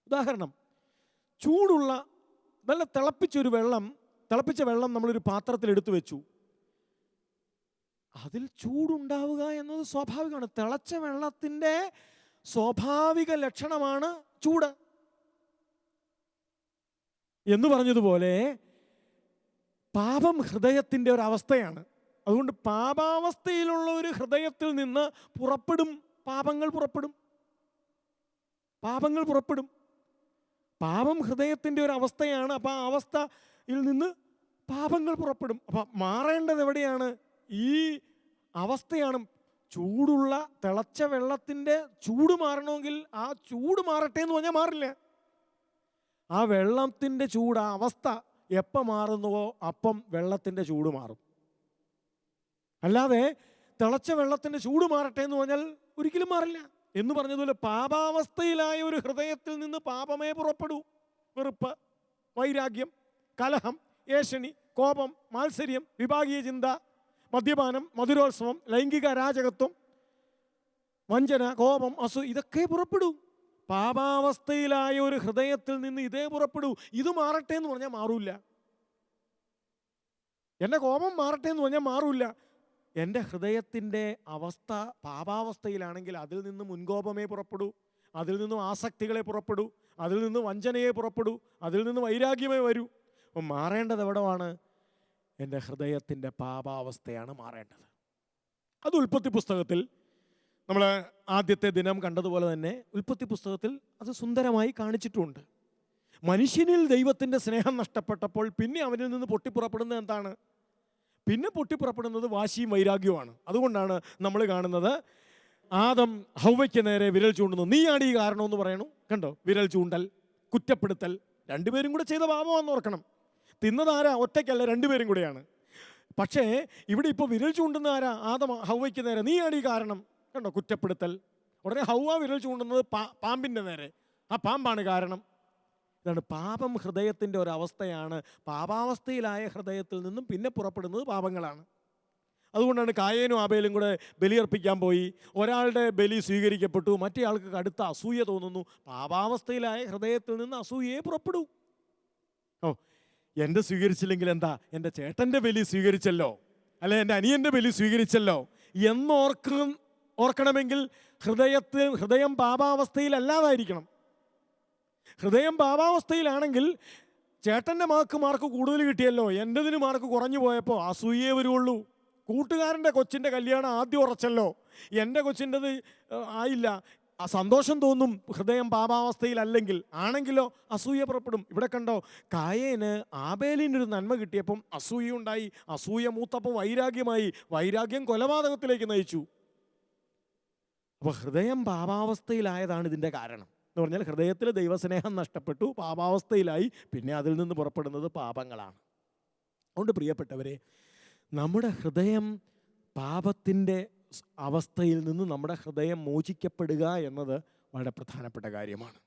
ഉദാഹരണം, ചൂടുള്ള നല്ല തിളപ്പിച്ച വെള്ളം നമ്മളൊരു പാത്രത്തിൽ എടുത്തു വെച്ചു. അതിൽ ചൂടുണ്ടാവുക എന്നത് സ്വാഭാവികമാണ്. തിളച്ച വെള്ളത്തിൻ്റെ സ്വാഭാവിക ലക്ഷണമാണ് ചൂട്. എന്ന് പറഞ്ഞതുപോലെ പാപം ഹൃദയത്തിൻ്റെ ഒരവസ്ഥയാണ്. അതുകൊണ്ട് പാപാവസ്ഥയിലുള്ള ഒരു ഹൃദയത്തിൽ നിന്ന് പാപങ്ങൾ പുറപ്പെടും. പാപം ഹൃദയത്തിൻ്റെ ഒരു അവസ്ഥയാണ്. അപ്പം ആ അവസ്ഥയിൽ നിന്ന് പാപങ്ങൾ പുറപ്പെടും. അപ്പം മാറേണ്ടത് എവിടെയാണ്? ഈ അവസ്ഥയാണ്. ചൂടുള്ള തിളച്ച വെള്ളത്തിൻ്റെ ചൂട് മാറണമെങ്കിൽ ആ ചൂട് മാറട്ടെ എന്ന് പറഞ്ഞാൽ മാറില്ല. ആ വെള്ളത്തിൻ്റെ ചൂട്, ആ അവസ്ഥ എപ്പോൾ മാറുന്നുവോ അപ്പം വെള്ളത്തിൻ്റെ ചൂട് മാറും. അല്ലാതെ തിളച്ച വെള്ളത്തിൻ്റെ ചൂട് മാറട്ടെ എന്ന് പറഞ്ഞാൽ ഒരിക്കലും മാറില്ല. എന്ന് പറഞ്ഞതുപോലെ പാപാവസ്ഥയിലായ ഒരു ഹൃദയത്തിൽ നിന്ന് പാപമേ പുറപ്പെടൂ. വെറുപ്പ്, വൈരാഗ്യം, കലഹം, ഏഷണി, കോപം, മാത്സര്യം, വിഭാഗീയ ചിന്ത, മദ്യപാനം, മധുരോത്സവം, ലൈംഗിക അരാജകത്വം, വഞ്ചന, കോപം, ഇതൊക്കെ പുറപ്പെടൂ. പാപാവസ്ഥയിലായ ഒരു ഹൃദയത്തിൽ നിന്ന് ഇതേ പുറപ്പെടൂ. ഇത് മാറട്ടെ എന്ന് പറഞ്ഞാൽ മാറൂല. എൻ്റെ കോപം മാറട്ടെ എന്ന് പറഞ്ഞാൽ മാറൂല. എൻ്റെ ഹൃദയത്തിൻ്റെ അവസ്ഥ പാപാവസ്ഥയിലാണെങ്കിൽ അതിൽ നിന്ന് മുൻകോപമേ പുറപ്പെടൂ, അതിൽ നിന്നും ആസക്തികളെ പുറപ്പെടൂ, അതിൽ നിന്ന് വഞ്ചനയെ പുറപ്പെടൂ, അതിൽ നിന്ന് വൈരാഗ്യമേ വരൂ. അപ്പം മാറേണ്ടത് എവിടെയാണ്? എൻ്റെ ഹൃദയത്തിൻ്റെ പാപാവസ്ഥയാണ് മാറേണ്ടത്. അത് ഉൽപ്പത്തി പുസ്തകത്തിൽ നമ്മൾ ആദ്യത്തെ ദിനം കണ്ടതുപോലെ തന്നെ ഉൽപ്പത്തി പുസ്തകത്തിൽ അത് സുന്ദരമായി കാണിച്ചിട്ടുമുണ്ട്. മനുഷ്യനിൽ ദൈവത്തിൻ്റെ സ്നേഹം നഷ്ടപ്പെട്ടപ്പോൾ പിന്നെ അവനിൽ നിന്ന് പൊട്ടിപ്പുറപ്പെടുന്നത് എന്താണ്? പിന്നെ പൊട്ടിപ്പുറപ്പെടുന്നത് വാശിയും വൈരാഗ്യവുമാണ്. അതുകൊണ്ടാണ് നമ്മൾ കാണുന്നത് ആദം ഹൗവയ്ക്ക് നേരെ വിരൽ ചൂണ്ടുന്നു. നീയാണ് ഈ കാരണമെന്ന് പറയണു. കണ്ടോ? വിരൽ ചൂണ്ടൽ, കുറ്റപ്പെടുത്തൽ, രണ്ടുപേരും കൂടെ ചെയ്ത പാപമാണെന്ന് ഓർക്കണം. തിന്നതാരാ? ഒറ്റയ്ക്കല്ല, രണ്ടുപേരും കൂടെയാണ്. പക്ഷേ ഇവിടെ ഇപ്പോൾ വിരൽ ചൂണ്ടുന്ന ആരാ? ആദം ഹൗവയ്ക്ക് നേരെ. നീയാണ് ഈ കാരണം. കണ്ടോ? കുറ്റപ്പെടുത്തൽ. ഉടനെ ഹൗവ വിരൽ ചൂണ്ടുന്നത് പാമ്പിൻ്റെ നേരെ. ആ പാമ്പാണ് കാരണം. ഇതാണ് പാപം. ഹൃദയത്തിൻ്റെ ഒരവസ്ഥയാണ്. പാപാവസ്ഥയിലായ ഹൃദയത്തിൽ നിന്നും പിന്നെ പുറപ്പെടുന്നത് പാപങ്ങളാണ്. അതുകൊണ്ടാണ് കായേനും ആബേലും കൂടെ ബലിയർപ്പിക്കാൻ പോയി. ഒരാളുടെ ബലി സ്വീകരിക്കപ്പെട്ടു, മറ്റേ ആൾക്ക് കടുത്ത അസൂയ തോന്നുന്നു. പാപാവസ്ഥയിലായ ഹൃദയത്തിൽ നിന്ന് അസൂയയെ പുറപ്പെടൂ. എൻ്റെ സ്വീകരിച്ചില്ലെങ്കിൽ എന്താ, എൻ്റെ ചേട്ടൻ്റെ ബലി സ്വീകരിച്ചല്ലോ, അല്ലെ എൻ്റെ അനിയൻ്റെ ബലി സ്വീകരിച്ചല്ലോ ഓർക്കണമെങ്കിൽ ഹൃദയം പാപാവസ്ഥയിലല്ലാതായിരിക്കണം. ഹൃദയം പാപാവസ്ഥയിലാണെങ്കിൽ ചേട്ടൻ്റെ മാർക്ക് കൂടുതൽ കിട്ടിയല്ലോ, എൻ്റെതിന് മാർക്ക് കുറഞ്ഞു പോയപ്പോൾ അസൂയേ വരുള്ളൂ. കൂട്ടുകാരൻ്റെ കൊച്ചിൻ്റെ കല്യാണം ആദ്യം ഉറച്ചല്ലോ, എൻ്റെ കൊച്ചിൻ്റെത് ആയില്ല, സന്തോഷം തോന്നും. ഹൃദയം പാപാവസ്ഥയിലല്ലെങ്കിൽ. ആണെങ്കിലോ അസൂയ പുറപ്പെടും. ഇവിടെ കണ്ടോ, കായേന് ആബേലിനൊരു നന്മ കിട്ടിയപ്പം അസൂയ ഉണ്ടായി. അസൂയ മൂത്തപ്പം വൈരാഗ്യമായി. വൈരാഗ്യം കൊലപാതകത്തിലേക്ക് നയിച്ചു. അപ്പോൾ ഹൃദയം പാപാവസ്ഥയിലായതാണ് ഇതിൻ്റെ കാരണം. എന്ന് പറഞ്ഞാൽ ഹൃദയത്തിൽ ദൈവസ്നേഹം നഷ്ടപ്പെട്ടു, പാപാവസ്ഥയിലായി. പിന്നെ അതിൽ നിന്ന് പുറപ്പെടുന്നത് പാപങ്ങളാണ്. അതുകൊണ്ട് പ്രിയപ്പെട്ടവരെ, നമ്മുടെ ഹൃദയം പാപത്തിൻ്റെ അവസ്ഥയിൽ നിന്ന് നമ്മുടെ ഹൃദയം മോചിക്കപ്പെടുക എന്നത് വളരെ പ്രധാനപ്പെട്ട കാര്യമാണ്.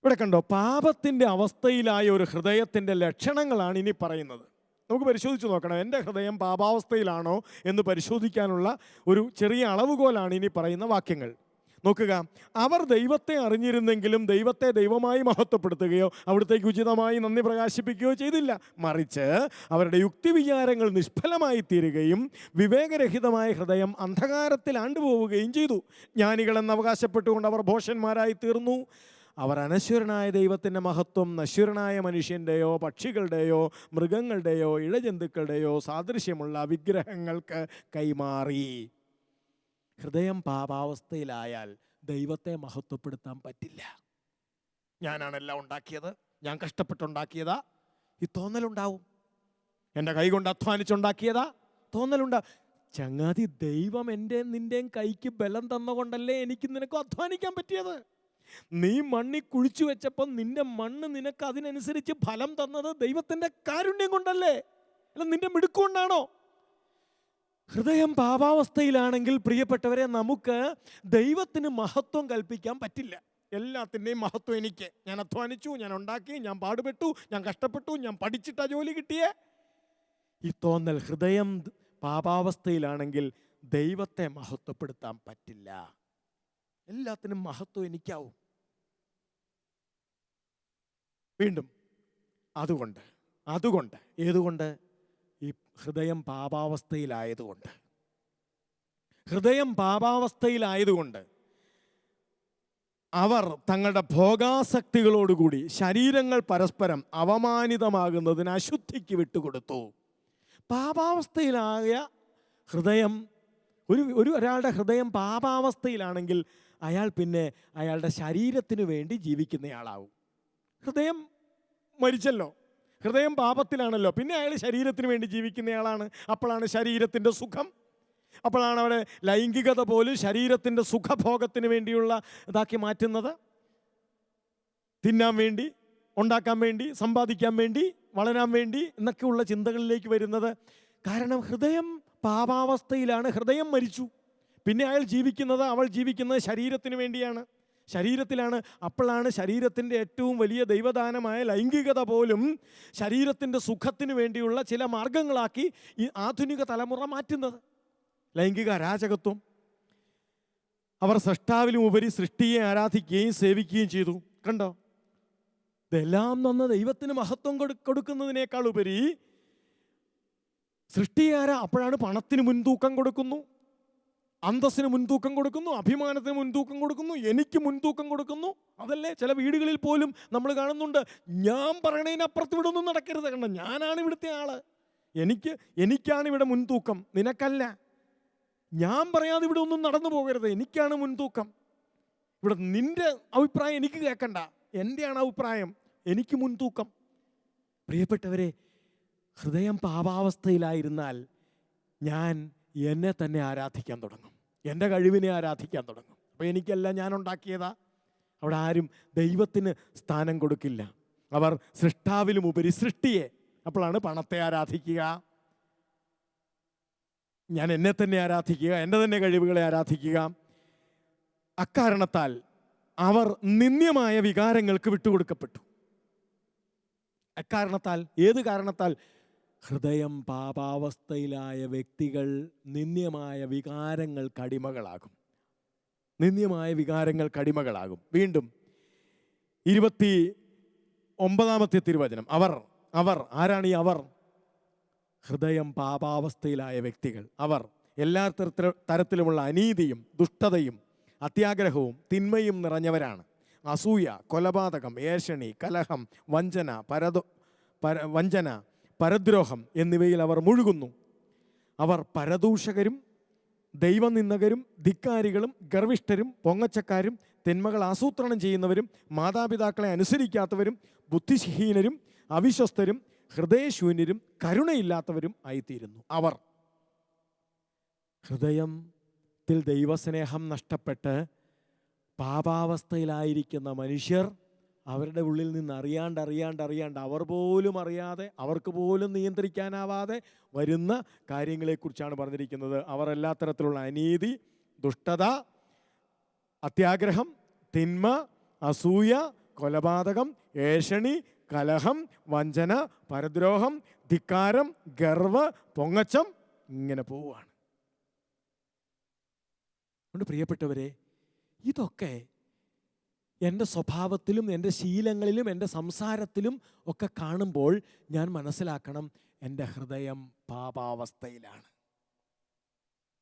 ഇവിടെ കണ്ടോ, പാപത്തിൻ്റെ അവസ്ഥയിലായ ഒരു ഹൃദയത്തിൻ്റെ ലക്ഷണങ്ങളാണ് ഇനി പറയുന്നത്. നമുക്ക് പരിശോധിച്ച് നോക്കണം. എൻ്റെ ഹൃദയം പാപാവസ്ഥയിലാണോ എന്ന് പരിശോധിക്കാനുള്ള ഒരു ചെറിയ അളവുകോലാണ് ഇനി പറയുന്ന വാക്യങ്ങൾ. നോക്കുക. അവർ ദൈവത്തെ അറിഞ്ഞിരുന്നെങ്കിലും ദൈവത്തെ ദൈവമായി മഹത്വപ്പെടുത്തുകയോ അവിടത്തേക്ക് ഉചിതമായി നന്ദി പ്രകാശിപ്പിക്കുകയോ ചെയ്തില്ല. മറിച്ച് അവരുടെ യുക്തിവിചാരങ്ങൾ നിഷ്ഫലമായി തീരുകയും വിവേകരഹിതമായ ഹൃദയം അന്ധകാരത്തിൽ ആണ്ടുപോവുകയും ചെയ്തു. ജ്ഞാനികളെന്ന് അവകാശപ്പെട്ടുകൊണ്ട് അവർ ഭോഷന്മാരായി തീർന്നു. അവർ അനശ്വരനായ ദൈവത്തിൻ്റെ മഹത്വം നശ്വരനായ മനുഷ്യൻ്റെയോ പക്ഷികളുടെയോ മൃഗങ്ങളുടെയോ ഇഴജന്തുക്കളുടെയോ സാദൃശ്യമുള്ള വിഗ്രഹങ്ങൾക്ക് കൈമാറി. ഹൃദയം പാപാവസ്ഥയിലായാൽ ദൈവത്തെ മഹത്വപ്പെടുത്താൻ പറ്റില്ല. ഞാനാണെല്ലാം ഉണ്ടാക്കിയത്, ഞാൻ കഷ്ടപ്പെട്ടുണ്ടാക്കിയതാ, ഈ തോന്നലുണ്ടാവും. എൻ്റെ കൈ കൊണ്ട് അധ്വാനിച്ചുണ്ടാക്കിയതാ, തോന്നലുണ്ടാവും. ചങ്ങാതി, ദൈവം നിൻ്റെയും കൈക്ക് ബലം തന്നുകൊണ്ടല്ലേ എനിക്ക് നിനക്ക് അധ്വാനിക്കാൻ പറ്റിയത്. നീ മണ്ണി കുഴിച്ചു വെച്ചപ്പം നിന്റെ മണ്ണ് നിനക്ക് അതിനനുസരിച്ച് ഫലം തന്നത് ദൈവത്തിൻ്റെ കാരുണ്യം കൊണ്ടല്ലേ, അല്ല നിന്റെ മിടുക്കൊണ്ടാണോ? ഹൃദയം പാപാവസ്ഥയിലാണെങ്കിൽ പ്രിയപ്പെട്ടവരെ, നമുക്ക് ദൈവത്തിന് മഹത്വം കൽപ്പിക്കാൻ പറ്റില്ല. എല്ലാത്തിൻ്റെയും മഹത്വം എനിക്ക്. ഞാൻ അധ്വാനിച്ചു, ഞാൻ ഉണ്ടാക്കി, ഞാൻ പാടുപെട്ടു, ഞാൻ കഷ്ടപ്പെട്ടു, ഞാൻ പഠിച്ചിട്ടാ ജോലി കിട്ടിയേ. ഈ തോന്നൽ, ഹൃദയം പാപാവസ്ഥയിലാണെങ്കിൽ ദൈവത്തെ മഹത്വപ്പെടുത്താൻ പറ്റില്ല. എല്ലാത്തിനും മഹത്വം എനിക്കാവും. വീണ്ടും അതുകൊണ്ട് ഏതുകൊണ്ട്? ഈ ഹൃദയം പാപാവസ്ഥയിലായതുകൊണ്ട്. ഹൃദയം പാപാവസ്ഥയിലായതുകൊണ്ട് അവർ തങ്ങളുടെ ഭോഗാസക്തികളോടുകൂടി ശരീരങ്ങൾ പരസ്പരം അവമാനിതമാകുന്നതിന് അശുദ്ധിക്ക് വിട്ടുകൊടുത്തു. പാപാവസ്ഥയിലായ ഹൃദയം, ഒരാളുടെ ഹൃദയം പാപാവസ്ഥയിലാണെങ്കിൽ അയാൾ പിന്നെ അയാളുടെ ശരീരത്തിന് വേണ്ടി ജീവിക്കുന്നയാളാവും. ഹൃദയം മരിച്ചല്ലോ, ഹൃദയം പാപത്തിലാണല്ലോ, പിന്നെ അയാൾ ശരീരത്തിന് വേണ്ടി ജീവിക്കുന്നയാളാണ്. അപ്പോഴാണ് ശരീരത്തിൻ്റെ സുഖം, അപ്പോഴാണ് അവിടെ ലൈംഗികത പോലും ശരീരത്തിൻ്റെ സുഖഭോഗത്തിന് വേണ്ടിയുള്ള ഇതാക്കി മാറ്റുന്നത്. തിന്നാൻ വേണ്ടി, ഉണ്ടാക്കാൻ വേണ്ടി, സമ്പാദിക്കാൻ വേണ്ടി, വളരാൻ വേണ്ടി എന്നൊക്കെയുള്ള ചിന്തകളിലേക്ക് വരുന്നത്. കാരണം ഹൃദയം പാപാവസ്ഥയിലാണ്, ഹൃദയം മരിച്ചു. പിന്നെ അവൾ ജീവിക്കുന്നത് ശരീരത്തിന് വേണ്ടിയാണ്, ശരീരത്തിലാണ്. അപ്പോഴാണ് ശരീരത്തിൻ്റെ ഏറ്റവും വലിയ ദൈവദാനമായ ലൈംഗികത പോലും ശരീരത്തിൻ്റെ സുഖത്തിന് വേണ്ടിയുള്ള ചില മാർഗങ്ങളാക്കി ഈ ആധുനിക തലമുറ മാറ്റുന്നത്. ലൈംഗിക അരാജകത്വം. അവർ സൃഷ്ടാവിലും ഉപരി സൃഷ്ടിയെ ആരാധിക്കുകയും സേവിക്കുകയും ചെയ്തു. കണ്ടോ? ഇതെല്ലാം നന്ന് ദൈവത്തിന് മഹത്വം കൊടുക്കുന്നതിനേക്കാൾ ഉപരി സൃഷ്ടിയെ അപ്പോഴാണ് പണത്തിന് മുൻതൂക്കം കൊടുക്കുന്നു, അന്തസ്സിന് മുൻതൂക്കം കൊടുക്കുന്നു, അഭിമാനത്തിന് മുൻതൂക്കം കൊടുക്കുന്നു, എനിക്ക് മുൻതൂക്കം കൊടുക്കുന്നു. അതല്ലേ ചില വീടുകളിൽ പോലും നമ്മൾ കാണുന്നുണ്ട്. ഞാൻ പറയണതിനപ്പുറത്ത് ഇവിടെ ഒന്നും നടക്കരുത്, കണ്ട ഞാനാണ് ഇവിടുത്തെ ആള്, എനിക്കാണ് ഇവിടെ മുൻതൂക്കം, നിനക്കല്ല. ഞാൻ പറയാതെ ഇവിടെ ഒന്നും നടന്നു പോകരുത്, എനിക്കാണ് മുൻതൂക്കം. ഇവിടെ നിന്റെ അഭിപ്രായം എനിക്ക് കേൾക്കണ്ട, എൻ്റെയാണ് അഭിപ്രായം, എനിക്ക് മുൻതൂക്കം. പ്രിയപ്പെട്ടവരെ, ഹൃദയം പാപാവസ്ഥയിലായിരുന്നാൽ ഞാൻ എന്നെ തന്നെ ആരാധിക്കാൻ തുടങ്ങും, എൻ്റെ കഴിവിനെ ആരാധിക്കാൻ തുടങ്ങും. അപ്പോൾ എനിക്കെല്ലാം ഞാൻ ഉണ്ടാക്കിയതാ. അവിടെ ആരും ദൈവത്തിന് സ്ഥാനം കൊടുക്കില്ല. അവർ സൃഷ്ടാവിലും ഉപരി സൃഷ്ടിയെ. അപ്പോഴാണ് പണത്തെ ആരാധിക്കുക, ഞാൻ എന്നെ തന്നെ ആരാധിക്കുക, എൻ്റെ തന്നെ കഴിവുകളെ ആരാധിക്കുക. അക്കാരണത്താൽ അവർ നിന്ദ്യമായ വികാരങ്ങൾക്ക് വിട്ടുകൊടുക്കപ്പെട്ടു. അക്കാരണത്താൽ, ഏത് കാരണത്താൽ? ഹൃദയം പാപാവസ്ഥയിലായ വ്യക്തികൾ നിന്ദ്യമായ വികാരങ്ങൾക്ക് അടിമകളാകും, നിന്ദ്യമായ വികാരങ്ങൾക്ക് അടിമകളാകും. വീണ്ടും 29 തിരുവചനം. അവർ ആരാണ് ഈ അവർ? ഹൃദയം പാപാവസ്ഥയിലായ വ്യക്തികൾ. അവർ എല്ലാ തരത്തിലുമുള്ള അനീതിയും ദുഷ്ടതയും അത്യാഗ്രഹവും തിന്മയും നിറഞ്ഞവരാണ്. അസൂയ, കൊലപാതകം, ഏഷണി, കലഹം, വഞ്ചന, പരദ്രോഹം എന്നിവയിൽ അവർ മുഴുകുന്നു. അവർ പരദൂഷകരും ദൈവനിന്ദകരും ധിക്കാരികളും ഗർവിഷ്ഠരും പൊങ്ങച്ചക്കാരും തിന്മകൾ ആസൂത്രണം ചെയ്യുന്നവരും മാതാപിതാക്കളെ അനുസരിക്കാത്തവരും ബുദ്ധിഹീനരും അവിശ്വസ്തരും ഹൃദയശൂന്യരും കരുണയില്ലാത്തവരും ആയിത്തീരുന്നു. അവർ ഹൃദയത്തിൽ ദൈവസ്നേഹം നഷ്ടപ്പെട്ട് പാപാവസ്ഥയിലായിരിക്കുന്ന മനുഷ്യർ അവരുടെ ഉള്ളിൽ നിന്ന് അറിയാണ്ട് അവർ പോലും അറിയാതെ, അവർക്ക് പോലും നിയന്ത്രിക്കാനാവാതെ വരുന്ന കാര്യങ്ങളെക്കുറിച്ചാണ് പറഞ്ഞിരിക്കുന്നത്. അവർ എല്ലാ തരത്തിലുള്ള അനീതി, ദുഷ്ടത, അത്യാഗ്രഹം, തിന്മ, അസൂയ, കൊലപാതകം, ഏഷണി, കലഹം, വഞ്ചന, പരദ്രോഹം, ധിക്കാരം, ഗർവ്, പൊങ്ങച്ചം, ഇങ്ങനെ പോവുകയാണ്. അതുകൊണ്ട് പ്രിയപ്പെട്ടവരെ, ഇതൊക്കെ എൻ്റെ സ്വഭാവത്തിലും എൻ്റെ ശീലങ്ങളിലും എൻ്റെ സംസാരത്തിലും ഒക്കെ കാണുമ്പോൾ ഞാൻ മനസ്സിലാക്കണം, എൻ്റെ ഹൃദയം പാപാവസ്ഥയിലാണ്.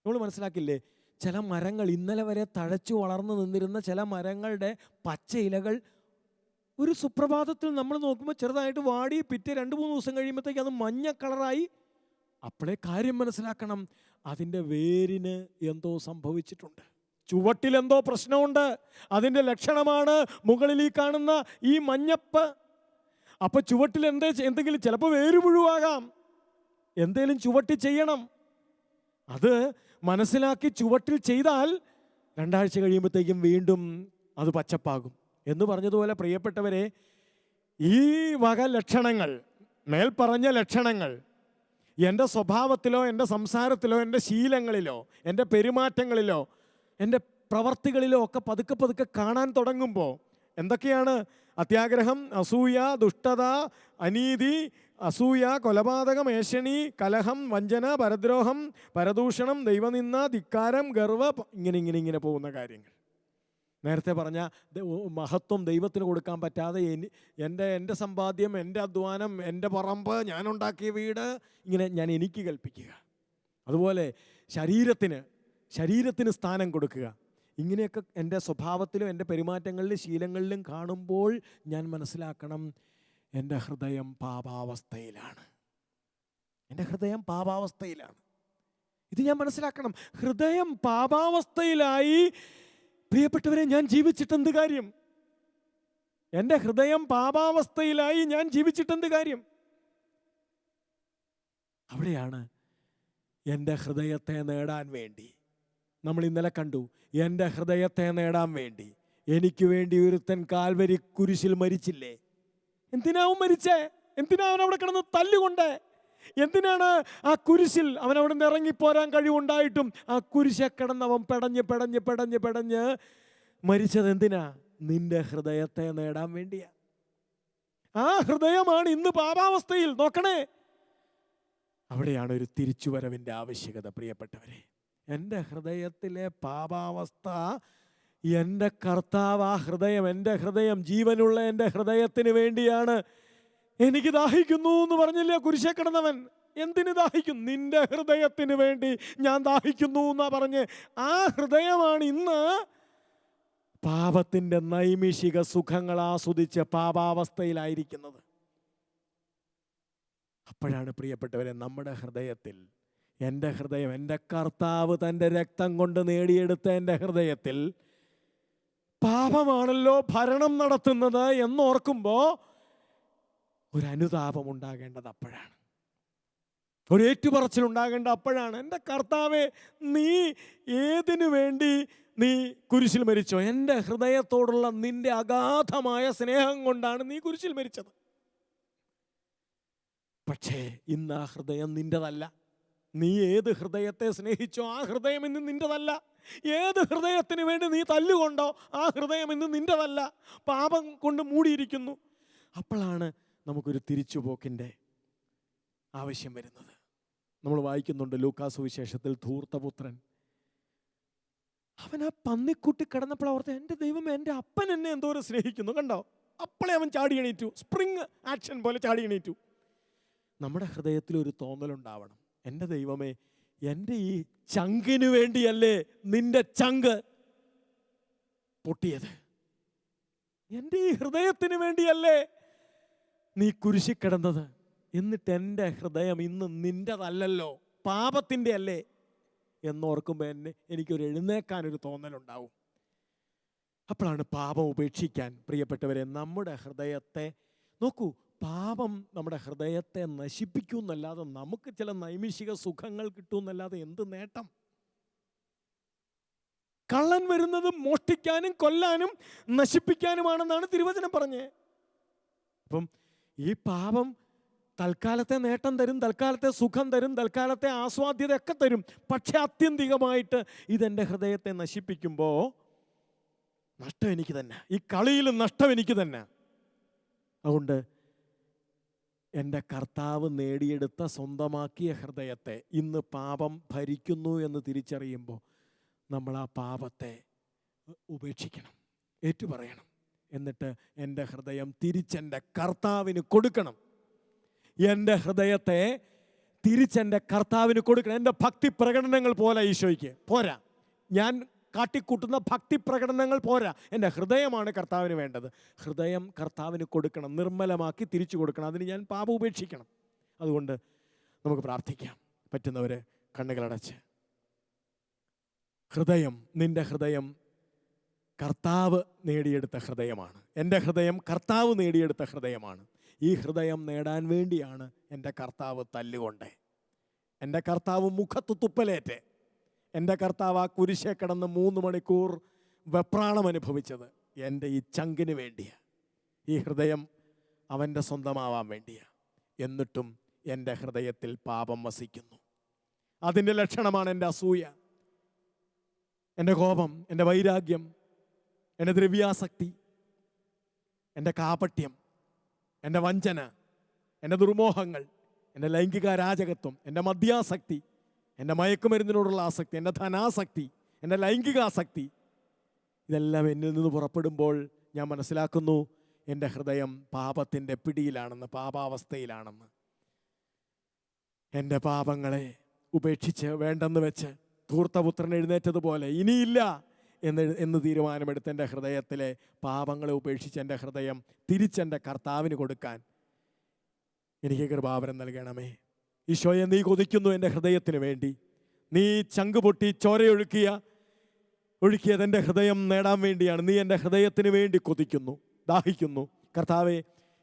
നമ്മൾ മനസ്സിലാക്കില്ലേ? ചില മരങ്ങൾ, ഇന്നലെ വരെ തഴച്ചു വളർന്നു നിന്നിരുന്ന ചില മരങ്ങളുടെ പച്ച ഇലകൾ ഒരു സുപ്രഭാതത്തിൽ നമ്മൾ നോക്കുമ്പോൾ ചെറുതായിട്ട് വാടി പിറ്റേ 2-3 ദിവസം കഴിയുമ്പോഴത്തേക്ക് അത് മഞ്ഞ കളറായി. അപ്പോഴേ കാര്യം മനസ്സിലാക്കണം, അതിൻ്റെ വേരിന് എന്തോ സംഭവിച്ചിട്ടുണ്ട്, ചുവട്ടിൽ എന്തോ പ്രശ്നമുണ്ട്. അതിൻ്റെ ലക്ഷണമാണ് മുകളിൽ ഈ കാണുന്ന ഈ മഞ്ഞപ്പ്. അപ്പൊ ചുവട്ടിൽ എന്തെങ്കിലും ചിലപ്പോൾ വേരുപുഴുവാകാം, എന്തേലും ചുവട്ടിൽ ചെയ്യണം. അത് മനസ്സിലാക്കി ചുവട്ടിൽ ചെയ്താൽ 2 ആഴ്ച കഴിയുമ്പോഴത്തേക്കും വീണ്ടും അത് പച്ചപ്പാകും. എന്ന് പറഞ്ഞതുപോലെ പ്രിയപ്പെട്ടവരെ, ഈ വക ലക്ഷണങ്ങൾ, മേൽപ്പറഞ്ഞ ലക്ഷണങ്ങൾ എൻ്റെ സ്വഭാവത്തിലോ എൻ്റെ സംസാരത്തിലോ എൻ്റെ ശീലങ്ങളിലോ എൻ്റെ പെരുമാറ്റങ്ങളിലോ എൻ്റെ പ്രവർത്തികളിലോ ഒക്കെ പതുക്കെ പതുക്കെ കാണാൻ തുടങ്ങുമ്പോൾ എന്തൊക്കെയാണ്? അത്യാഗ്രഹം, അസൂയ, ദുഷ്ടത, അനീതി, അസൂയ, കൊലപാതകം, ഏഷണി, കലഹം, വഞ്ചന, പരദ്രോഹം, പരദൂഷണം, ദൈവനിന്ദ, ധിക്കാരം, ഗർവ, ഇങ്ങനെ പോകുന്ന കാര്യങ്ങൾ. നേരത്തെ പറഞ്ഞ മഹത്വം ദൈവത്തിന് കൊടുക്കാൻ പറ്റാതെ എൻ്റെ സമ്പാദ്യം, എൻ്റെ അധ്വാനം, എൻ്റെ പറമ്പ്, ഞാനുണ്ടാക്കിയ വീട്, ഇങ്ങനെ ഞാൻ എനിക്ക് കൽപ്പിക്കുക. അതുപോലെ ശരീരത്തിന് സ്ഥാനം കൊടുക്കുക. ഇങ്ങനെയൊക്കെ എൻ്റെ സ്വഭാവത്തിലും എൻ്റെ പെരുമാറ്റങ്ങളിലും ശീലങ്ങളിലും കാണുമ്പോൾ ഞാൻ മനസ്സിലാക്കണം, എൻ്റെ ഹൃദയം പാപാവസ്ഥയിലാണ്. എൻ്റെ ഹൃദയം പാപാവസ്ഥയിലാണ്. ഇത് ഞാൻ മനസ്സിലാക്കണം. ഹൃദയം പാപാവസ്ഥയിലായി പ്രിയപ്പെട്ടവരെ ഞാൻ ജീവിച്ചിട്ടെന്ത് കാര്യം? എൻ്റെ ഹൃദയം പാപാവസ്ഥയിലായി ഞാൻ ജീവിച്ചിട്ടെന്ത് കാര്യം? അവിടെയാണ് എൻ്റെ ഹൃദയത്തെ നേടാൻ വേണ്ടി നമ്മൾ ഇന്നലെ കണ്ടു. എൻ്റെ ഹൃദയത്തെ നേടാൻ വേണ്ടി എനിക്ക് വേണ്ടി ഒരുത്തൻ കാൽവരി കുരിശിൽ മരിച്ചില്ലേ? എന്തിനാവും മരിച്ചേ? എന്തിനാ അവൻ അവിടെ കിടന്ന് തല്ലുകൊണ്ടേ? എന്തിനാണ് ആ കുരിശിൽ അവൻ അവിടെ നിന്ന് ഇറങ്ങിപ്പോരാൻ കഴിവുണ്ടായിട്ടും ആ കുരിശെ കിടന്നവൻ പെടഞ്ഞ് മരിച്ചത് എന്തിനാ? നിന്റെ ഹൃദയത്തെ നേടാൻ വേണ്ടിയാ. ആ ഹൃദയമാണ് ഇന്ന് പാപാവസ്ഥയിൽ. നോക്കണേ, അവിടെയാണ് ഒരു തിരിച്ചുവരവിൻ്റെ ആവശ്യകത പ്രിയപ്പെട്ടവരെ. എൻ്റെ ഹൃദയത്തിലെ പാപാവസ്ഥ, എൻ്റെ കർത്താവ് ആ ഹൃദയം, എൻ്റെ ഹൃദയം, ജീവനുള്ള എൻ്റെ ഹൃദയത്തിന് വേണ്ടിയാണ്. എനിക്ക് ദാഹിക്കുന്നു എന്ന് പറഞ്ഞില്ലേ കുരിശേ കിടന്നവൻ? എന്തിന് ദാഹിക്കും? നിന്റെ ഹൃദയത്തിന് വേണ്ടി ഞാൻ ദാഹിക്കുന്നു എന്നാ പറഞ്ഞ്. ആ ഹൃദയമാണ് ഇന്ന് പാപത്തിൻ്റെ നൈമിഷിക സുഖങ്ങൾ ആസ്വദിച്ച് പാപാവസ്ഥയിലായിരിക്കുന്നത്. അപ്പോഴാണ് പ്രിയപ്പെട്ടവരെ നമ്മുടെ ഹൃദയത്തിൽ, എൻ്റെ ഹൃദയം, എൻ്റെ കർത്താവ് തൻ്റെ രക്തം കൊണ്ട് നേടിയെടുത്ത എൻ്റെ ഹൃദയത്തിൽ പാപമാണല്ലോ ഭരണം നടത്തുന്നത് എന്നോർക്കുമ്പോൾ ഒരു അനുതാപം ഉണ്ടാകേണ്ടത് അപ്പോഴാണ്. ഒരു ഏറ്റുപറച്ചിലുണ്ടാകേണ്ട അപ്പോഴാണ്. എൻ്റെ കർത്താവേ, നീ ഏതിനു വേണ്ടി നീ കുരിശിൽ മരിച്ചോ? എൻ്റെ ഹൃദയത്തോടുള്ള നിന്റെ അഗാധമായ സ്നേഹം കൊണ്ടാണ് നീ കുരിശിൽ മരിച്ചത്. പക്ഷേ ഇന്ന് ആ ഹൃദയം നിൻ്റെതല്ല. നീ ഏത് ഹൃദയത്തെ സ്നേഹിച്ചോ ആ ഹൃദയം ഇന്ന് നിൻ്റെതല്ല. ഏത് ഹൃദയത്തിന് വേണ്ടി നീ തല്ലുകൊണ്ടോ ആ ഹൃദയം ഇന്ന് നിൻ്റെതല്ല. പാപം കൊണ്ട് മൂടിയിരിക്കുന്നു. അപ്പോഴാണ് നമുക്കൊരു തിരിച്ചുപോക്കിൻ്റെ ആവശ്യം വരുന്നത്. നമ്മൾ വായിക്കുന്നുണ്ട് ലൂക്കാസ് സുവിശേഷത്തിൽ, ധൂർത്തപുത്രൻ അവൻ ആ പന്നിക്കുട്ടി കിടന്നപ്പോൾ ഓർത്ത്, എൻ്റെ ദൈവം, എൻ്റെ അപ്പൻ എന്നെ എന്തോരം സ്നേഹിക്കുന്നു. കണ്ടോ? അപ്പോഴേ അവൻ ചാടി എണീറ്റു. സ്പ്രിങ് ആക്ഷൻ പോലെ ചാടി എണീറ്റു. നമ്മുടെ ഹൃദയത്തിൽ ഒരു തോന്നലുണ്ടാവണം, എൻ്റെ ദൈവമേ, എൻ്റെ ഈ ചങ്കിന് വേണ്ടിയല്ലേ നിന്റെ ചങ്ക് പൊട്ടിയത്? എൻ്റെ ഈ ഹൃദയത്തിന് വേണ്ടിയല്ലേ നീ കുരിശിൽ കിടന്നത്? എന്നിട്ട് എൻ്റെ ഹൃദയം ഇന്ന് നിൻ്റെതല്ലല്ലോ, പാപത്തിൻ്റെ അല്ലേ എന്നോർക്കുമ്പോൾ എനിക്കൊരു എഴുന്നേക്കാനൊരു തോന്നലുണ്ടാവും. അപ്പോഴാണ് പാപം ഉപേക്ഷിക്കാൻ പ്രിയപ്പെട്ടവരെ നമ്മുടെ ഹൃദയത്തെ നോക്കൂ. പാപം നമ്മുടെ ഹൃദയത്തെ നശിപ്പിക്കും എന്നല്ലാതെ നമുക്ക് ചില നൈമിഷിക സുഖങ്ങൾ കിട്ടും എന്നല്ലാതെ എന്ത് നേട്ടം? കള്ളൻ വരുന്നത് മോഷ്ടിക്കാനും കൊല്ലാനും നശിപ്പിക്കാനുമാണെന്നാണ് തിരുവചനം പറഞ്ഞത്. അപ്പം ഈ പാപം തൽക്കാലത്തെ നേട്ടം തരും, തൽക്കാലത്തെ സുഖം തരും, തൽക്കാലത്തെ ആസ്വാദ്യതയൊക്കെ തരും. പക്ഷെ ആത്യന്തികമായിട്ട് ഇതെൻ്റെ ഹൃദയത്തെ നശിപ്പിക്കുമ്പോൾ നഷ്ടം എനിക്ക് തന്നെ. ഈ കളിയിൽ നഷ്ടം എനിക്ക് തന്നെ. അതുകൊണ്ട് എൻ്റെ കർത്താവ് നേടിയെടുത്ത സ്വന്തമാക്കിയ ഹൃദയത്തെ ഇന്ന് പാപം ഭരിക്കുന്നു എന്ന് തിരിച്ചറിയുമ്പോൾ നമ്മൾ ആ പാപത്തെ ഉപേക്ഷിക്കണം, ഏറ്റുപറയണം. എന്നിട്ട് എൻ്റെ ഹൃദയം തിരിച്ചെൻ്റെ കർത്താവിന് കൊടുക്കണം. എൻ്റെ ഹൃദയത്തെ തിരിച്ചെൻ്റെ കർത്താവിന് കൊടുക്കണം. എൻ്റെ ഭക്തി പ്രകടനങ്ങൾ പോലെ ഈശോയ്ക്ക് പോരാ. ഞാൻ കാട്ടിക്കൂട്ടുന്ന ഭക്തി പ്രകടനങ്ങൾ പോരാ. എൻ്റെ ഹൃദയമാണ് കർത്താവിന് വേണ്ടത്. ഹൃദയം കർത്താവിന് കൊടുക്കണം, നിർമ്മലമാക്കി തിരിച്ചു കൊടുക്കണം. അതിന് ഞാൻ പാപം ഉപേക്ഷിക്കണം. അതുകൊണ്ട് നമുക്ക് പ്രാർത്ഥിക്കാം. പറ്റുന്നവർ കണ്ണുകളടച്ച്, ഹൃദയം, നിൻ്റെ ഹൃദയം കർത്താവ് നേടിയെടുത്ത ഹൃദയമാണ്. എൻ്റെ ഹൃദയം കർത്താവ് നേടിയെടുത്ത ഹൃദയമാണ്. ഈ ഹൃദയം നേടാൻ വേണ്ടിയാണ് എൻ്റെ കർത്താവ് തല്ലുകൊണ്ടേ, എൻ്റെ കർത്താവ് മുഖത്ത് തുപ്പലേറ്റ്, എൻ്റെ കർത്താവ് ആ കുരിശെ കിടന്ന് 3 മണിക്കൂർ വെപ്രാളം അനുഭവിച്ചത് എൻ്റെ ഈ ചങ്കിന് വേണ്ടിയാണ്. ഈ ഹൃദയം അവൻ്റെ സ്വന്തമാവാൻ വേണ്ടിയാണ്. എന്നിട്ടും എൻ്റെ ഹൃദയത്തിൽ പാപം വസിക്കുന്നു. അതിൻ്റെ ലക്ഷണമാണ് എൻ്റെ അസൂയ, എൻ്റെ കോപം, എൻ്റെ വൈരാഗ്യം, എൻ്റെ ദ്രവ്യാസക്തി, എൻ്റെ കാപട്യം, എൻ്റെ വഞ്ചന, എൻ്റെ ദുർമോഹങ്ങൾ, എൻ്റെ ലൈംഗിക അരാജകത്വം, എൻ്റെ മദ്യാസക്തി, എൻ്റെ മയക്കുമരുന്നിനോടുള്ള ആസക്തി, എൻ്റെ ധനാസക്തി, എൻ്റെ ലൈംഗികാസക്തി. ഇതെല്ലാം എന്നിൽ നിന്ന് പുറപ്പെടുമ്പോൾ ഞാൻ മനസ്സിലാക്കുന്നു എൻ്റെ ഹൃദയം പാപത്തിൻ്റെ പിടിയിലാണെന്ന്, പാപാവസ്ഥയിലാണെന്ന്. എൻ്റെ പാപങ്ങളെ ഉപേക്ഷിച്ച് വേണ്ടെന്ന് വെച്ച് ധൂർത്തപുത്രൻ എഴുന്നേറ്റതുപോലെ ഇനിയില്ല എന്ന് തീരുമാനമെടുത്ത് എൻ്റെ ഹൃദയത്തിലെ പാപങ്ങളെ ഉപേക്ഷിച്ച് എൻ്റെ ഹൃദയം തിരിച്ചെൻ്റെ കർത്താവിന് കൊടുക്കാൻ എനിക്ക് കൃപാവരം നൽകണമേ. ഈശോയെ, നീ കൊതിക്കുന്നു എൻ്റെ ഹൃദയത്തിന് വേണ്ടി. നീ ചങ്ക് പൊട്ടി ഒഴുക്കിയത് എൻ്റെ ഹൃദയം നേടാൻ വേണ്ടിയാണ്. നീ എൻ്റെ ഹൃദയത്തിന് വേണ്ടി കൊതിക്കുന്നു, ദാഹിക്കുന്നു. കർത്താവെ,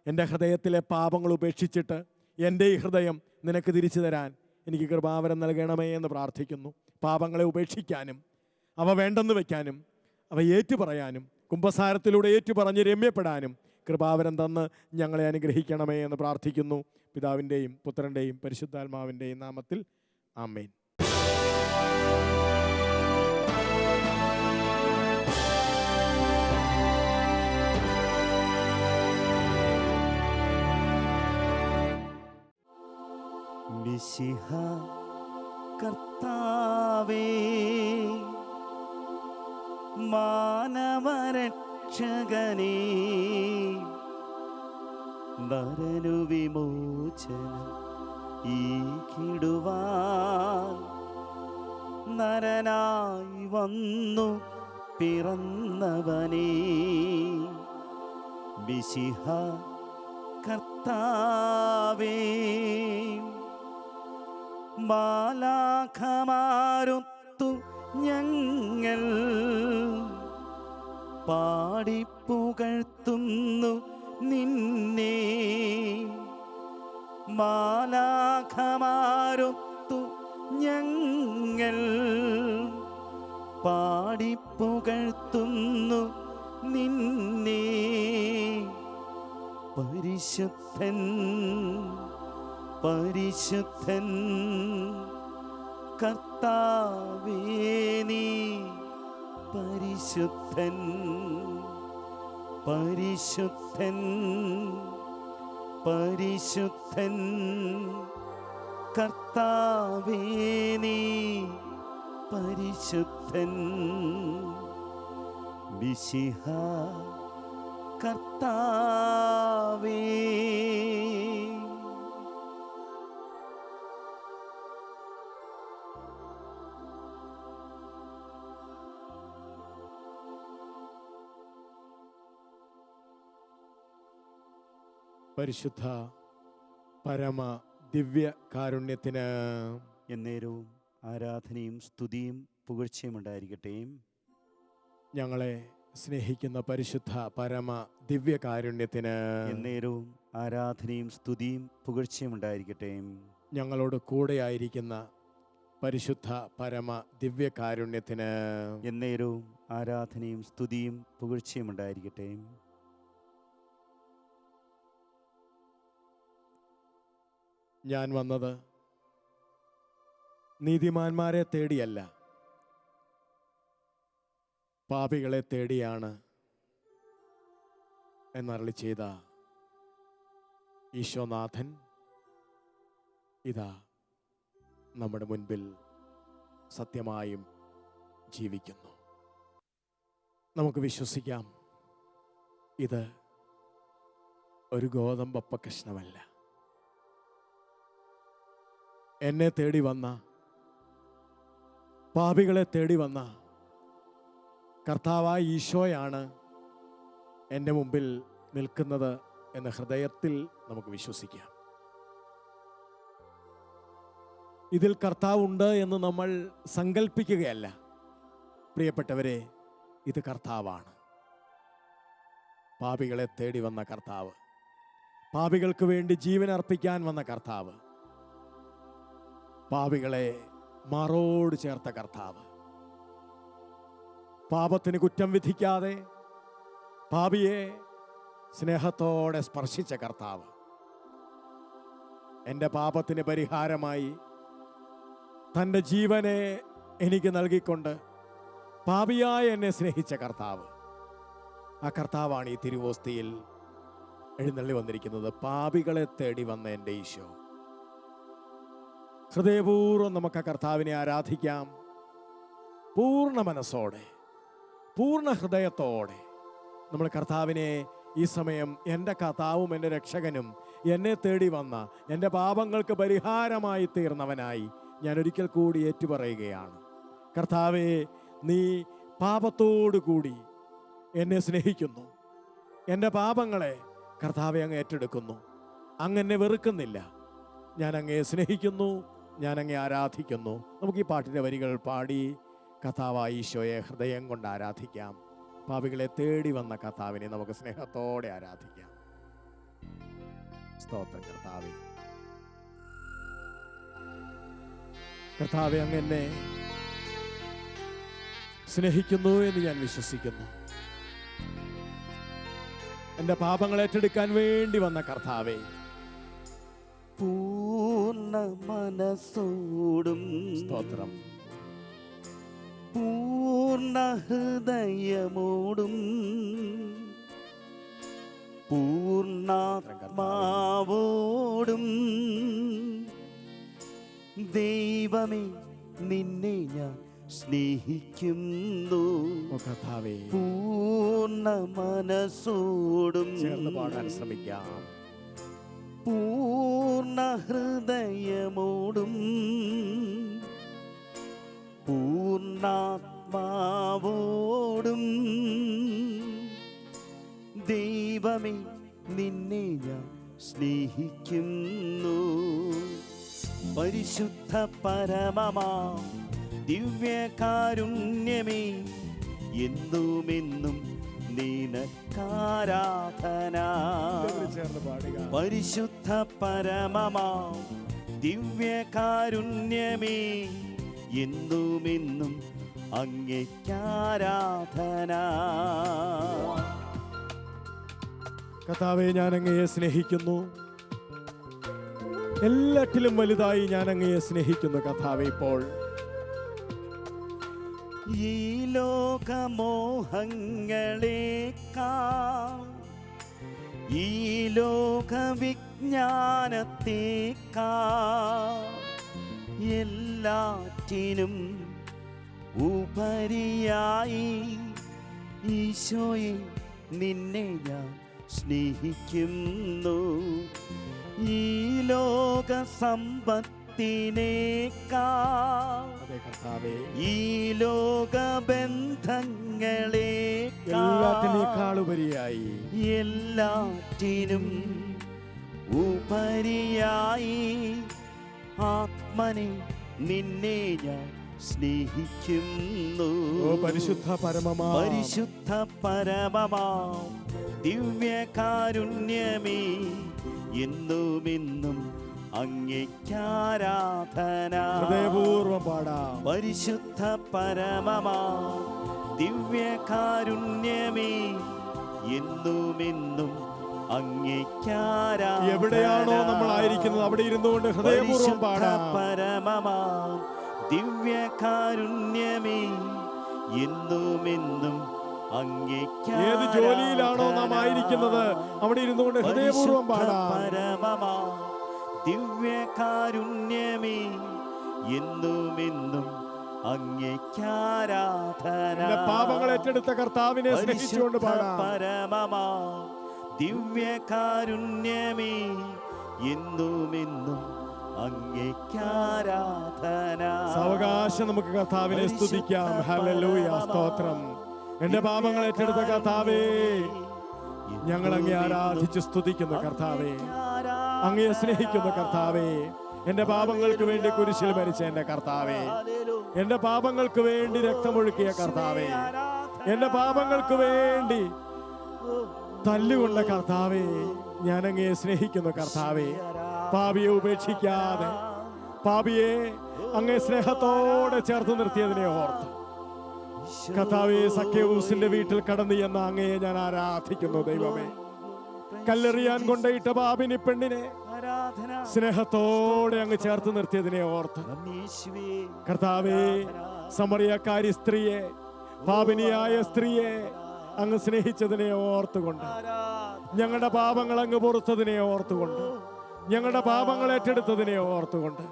എൻ്റെ ഹൃദയത്തിലെ പാപങ്ങൾ ഉപേക്ഷിച്ചിട്ട് എൻ്റെ ഈ ഹൃദയം നിനക്ക് തിരിച്ചു തരാൻ എനിക്ക് കൃപാവരം നൽകണമേ എന്ന് പ്രാർത്ഥിക്കുന്നു. പാപങ്ങളെ ഉപേക്ഷിക്കാനും അവ വേണ്ടെന്ന് വയ്ക്കാനും അവ ഏറ്റുപറയാനും കുമ്പസാരത്തിലൂടെ ഏറ്റുപറഞ്ഞ് രമ്യപ്പെടാനും കൃപാവരം തന്ന് ഞങ്ങളെ അനുഗ്രഹിക്കണമേ എന്ന് പ്രാർത്ഥിക്കുന്നു. പിതാവിൻ്റെയും പുത്രൻ്റെയും പരിശുദ്ധാത്മാവിൻ്റെയും നാമത്തിൽ ആമേൻ. മിശിഹ കർത്താവേ, മാനവരക്ഷകനേ, നരനു വിമോചനം ഈക്കിടുവാൻ നരനായി വന്നു പിറന്നവനേ, മിശിഹ കർത്താവേ, മാലാഖമാരുത്തു ഞങ്ങൾ പാടിപ്പുകഴ്ത്തുന്നു നിന്നെ, മാലാഖമാരുത്തു ഞങ്ങൾ പാടിപ്പുകഴ്ത്തുന്നു നിന്നെ, പരിശുദ്ധൻ പരിശുദ്ധൻ കർത്താവേ, നീ പരിശുദ്ധൻ പരിശുദ്ധൻ പരിശുദ്ധൻ കർത്താവേ, നീ പരിശുദ്ധൻ. മിശിഹ കർത്താവേ. പരിശുദ്ധ പരമ ദിവ്യ കാരുണ്യത്തിന് എന്നേരവും ആരാധനയും സ്തുതിയും പുകഴ്ചയും ഉണ്ടായിരിക്കട്ടെ. ഞങ്ങളെ സ്നേഹിക്കുന്ന പരിശുദ്ധ പരമ ദിവ്യ കാരുണ്യത്തിന് എന്നേരവും ആരാധനയും സ്തുതിയും പുകഴ്ചയും ഉണ്ടായിരിക്കട്ടെ. ഞങ്ങളോട് കൂടെയായിരിക്കുന്ന പരിശുദ്ധ പരമ ദിവ്യ കാരുണ്യത്തിന് എന്നേരവും ആരാധനയും സ്തുതിയും പുകഴ്ചയും ഉണ്ടായിരിക്കട്ടെ. ഞാൻ വന്നത് നീതിമാന്മാരെ തേടിയല്ല, പാപികളെ തേടിയാണ് എന്നരുളി ചെയ്ത ഈശോനാഥൻ ഇതാ നമ്മുടെ മുൻപിൽ സത്യമായും ജീവിക്കുന്നു. നമുക്ക് വിശ്വസിക്കാം, ഇത് ഒരു ഗോതമ്പപ്പ കഷ്ണമല്ല. എന്നെ തേടി വന്ന, പാപികളെ തേടി വന്ന കർത്താവായ ഈശോയാണ് എൻ്റെ മുമ്പിൽ നിൽക്കുന്നത് എന്ന ഹൃദയത്തിൽ നമുക്ക് വിശ്വസിക്കാം. ഇതിൽ കർത്താവുണ്ട് എന്ന് നമ്മൾ സങ്കല്പിക്കുകയല്ല. പ്രിയപ്പെട്ടവരെ, ഇത് കർത്താവാണ്. പാപികളെ തേടി വന്ന കർത്താവ്, പാപികൾക്ക് വേണ്ടി ജീവൻ അർപ്പിക്കാൻ വന്ന കർത്താവ്, പാപികളെ മാറോട് ചേർത്ത കർത്താവ്, പാപത്തിന് കുറ്റം വിധിക്കാതെ പാപിയെ സ്നേഹത്തോടെ സ്പർശിച്ച കർത്താവ്, എൻ്റെ പാപത്തിന് പരിഹാരമായി തൻ്റെ ജീവനെ എനിക്ക് നൽകിക്കൊണ്ട് പാപിയായ എന്നെ സ്നേഹിച്ച കർത്താവ്, ആ കർത്താവാണ് ഈ തിരുവോസ്തിയിൽ എഴുന്നള്ളി വന്നിരിക്കുന്നത്. പാപികളെ തേടി വന്ന എൻ്റെ ഈശോ. ഹൃദയപൂർവ്വം നമുക്ക് ആ കർത്താവിനെ ആരാധിക്കാം. പൂർണ്ണ മനസ്സോടെ, പൂർണ്ണ ഹൃദയത്തോടെ നമ്മൾ കർത്താവിനെ ഈ സമയം എൻ്റെ കർത്താവും എൻ്റെ രക്ഷകനും എന്നെ തേടി വന്ന എൻ്റെ പാപങ്ങൾക്ക് പരിഹാരമായി തീർന്നവനായി ഞാൻ ഒരിക്കൽ കൂടി ഏറ്റുപറയുകയാണ്. കർത്താവേ, നീ പാപത്തോടു കൂടി എന്നെ സ്നേഹിക്കുന്നു. എൻ്റെ പാപങ്ങളെ കർത്താവെ അങ്ങ് ഏറ്റെടുക്കുന്നു. അങ്ങ് എന്നെ വെറുക്കുന്നില്ല. ഞാൻ അങ്ങയെ സ്നേഹിക്കുന്നു, ഞാൻ അങ്ങയെ ആരാധിക്കുന്നു. നമുക്ക് ഈ പാട്ടിൻ്റെ വരികൾ പാടി കർത്താവായ ഈശോയെ ഹൃദയം കൊണ്ട് ആരാധിക്കാം. പാപികളെ തേടി വന്ന കർത്താവിനെ നമുക്ക് സ്നേഹത്തോടെ ആരാധിക്കാം. സ്തോത്രം കർത്താവേ. കർത്താവെ, അങ്ങ് എന്നെ സ്നേഹിക്കുന്നു എന്ന് ഞാൻ വിശ്വസിക്കുന്നു. എൻ്റെ പാപങ്ങൾ ഏറ്റെടുക്കാൻ വേണ്ടി വന്ന കർത്താവേ, പൂർണ്ണ മനസ്സോടും സ്തോത്രം, പൂർണ്ണ ഹൃദയമോടും പൂർണ്ണാത്മാവോടും ദൈവമേ നിന്നെ ഞാൻ സ്നേഹിക്കുന്നു. കർത്താവേ, പൂർണ്ണ മനസ്സോടും ചേർന്ന് പാടാൻ ശ്രമിക്കാം. പൂർണ്ണ ഹൃദയമോടും പൂർണ്ണാത്മാവോടും ദൈവമേ നിന്നെ ഞാൻ സ്നേഹിക്കുന്നു. പരിശുദ്ധ പരമമാ ദിവ്യകാരുണ്യമേ, എന്നുമെന്നും നിനക്കാരാധന. പരിശുദ്ധ പരമമാ ദിവ്യകാരുണ്യമേ, എന്നുമെന്നും അങ്ങേക്കാരാധന. കർത്താവേ, ഞാൻ അങ്ങയെ സ്നേഹിക്കുന്നു. എല്ലാറ്റിലും വലുതായി ഞാൻ അങ്ങയെ സ്നേഹിക്കുന്നു കർത്താവേ. ഇപ്പോൾ ഈ ലോകമോഹങ്ങളേക്കാൾ, ഈ ലോകവിജ്ഞാനത്തേക്കാൾ എല്ലാറ്റിനും ഉപരിയായി ഈശോയെ നിന്നെ ഞാൻ സ്നേഹിക്കുന്നു. ഈ ലോക സമ്പത്തിനേക്കാൾ, ഈ ലോക ബന്ധങ്ങളേക്കാൾ ഉപരിയായി എല്ലാറ്റിനും ഉപരിയായി ആത്മനെ നിന്നെ ഞാൻ സ്നേഹിക്കുന്നു. പരിശുദ്ധ പരമമാ, പരിശുദ്ധ പരമമാ ദിവ്യകാരുണ്യമേ, എന്നുമെന്നും അങ്ങേക്കാരാധന. ഹൃദയപൂർവ്വം പാടാം. പരിശുദ്ധ പരമമാ ദിവ്യകാരുണ്യമേ, എന്നുമെന്നും അങ്ങേക്കാരാധന. എവിടെയാണോ നമ്മളായിരിക്കുന്നത് അവിടെ ഇരുന്നുകൊണ്ട് ഹൃദയപൂർവ്വം പാടാം. പരമമാ ദിവ്യകാരുണ്യമേ, എന്നുമെന്നും അങ്ങേക്കാരാധന. ഏത് ജോലിയിലാണോ നാം ആയിരിക്കുന്നത് അവിടെ ഇരുന്നുകൊണ്ട് ഹൃദയപൂർവ്വം പാടാം. പരമമാ ദിവ്യകാരുണ്യമേ, എന്നുമെന്നും അങ്ങേക്കാരാധന. പാപങ്ങൾ ഏറ്റെടുത്ത കർത്താവിനെ സ്നേഹിച്ചുകൊണ്ട് പാടാം. പരമമാ ദിവ്യകാരുണ്യമേ, എന്നുമെന്നും അങ്ങേക്കാരാധന. സാവകാശം നമുക്ക് കർത്താവിനെ സ്തുതിക്കാം. ഹല്ലേലൂയ, സ്തോത്രം. എന്റെ പാപങ്ങൾ ഏറ്റെടുത്ത കർത്താവേ, ഞങ്ങൾ അങ്ങേ ആരാധിച്ച് സ്തുതിക്കുന്ന കർത്താവേ, അങ്ങയെ സ്നേഹിക്കുന്ന കർത്താവേ, എന്റെ പാപങ്ങൾക്ക് വേണ്ടി കുരിശിൽ മരിച്ച എന്റെ കർത്താവേ, എന്റെ പാപങ്ങൾക്ക് വേണ്ടി രക്തമൊഴുക്കിയ കർത്താവേ, എന്റെ പാപങ്ങൾക്ക് വേണ്ടി തല്ലുകൊണ്ട കർത്താവേ, ഞാൻ അങ്ങയെ സ്നേഹിക്കുന്ന കർത്താവേ, പാപിയെ ഉപേക്ഷിക്കാതെ പാപിയെ അങ്ങേ സ്നേഹത്തോടെ ചേർത്ത് നിർത്തിയതിനെ ഓർത്ത് കർത്താവേ, സക്കേവൂസിന്റെ വീട്ടിൽ കടന്നു എന്ന അങ്ങയെ ഞാൻ ആരാധിക്കുന്നു ദൈവമേ. കല്ലെറിയാൻ കൊണ്ടയിട്ട പാപിനി പെണ്ണിനെ സ്നേഹത്തോടെ അങ്ങ് ചേർത്ത് നിർത്തിയതിനെ ഓർത്ത് കർത്താവേ, സമറിയക്കാരി സ്ത്രീയെ, പാപിനിയായ സ്ത്രീയെ അങ്ങ് സ്നേഹിച്ചതിനെ ഓർത്തുകൊണ്ട്, ഞങ്ങളുടെ പാപങ്ങൾ അങ്ങ് പൊറുത്തതിനെ ഓർത്തുകൊണ്ട്, ഞങ്ങളുടെ പാപങ്ങൾ ഏറ്റെടുത്തതിനെ ഓർത്തുകൊണ്ട്,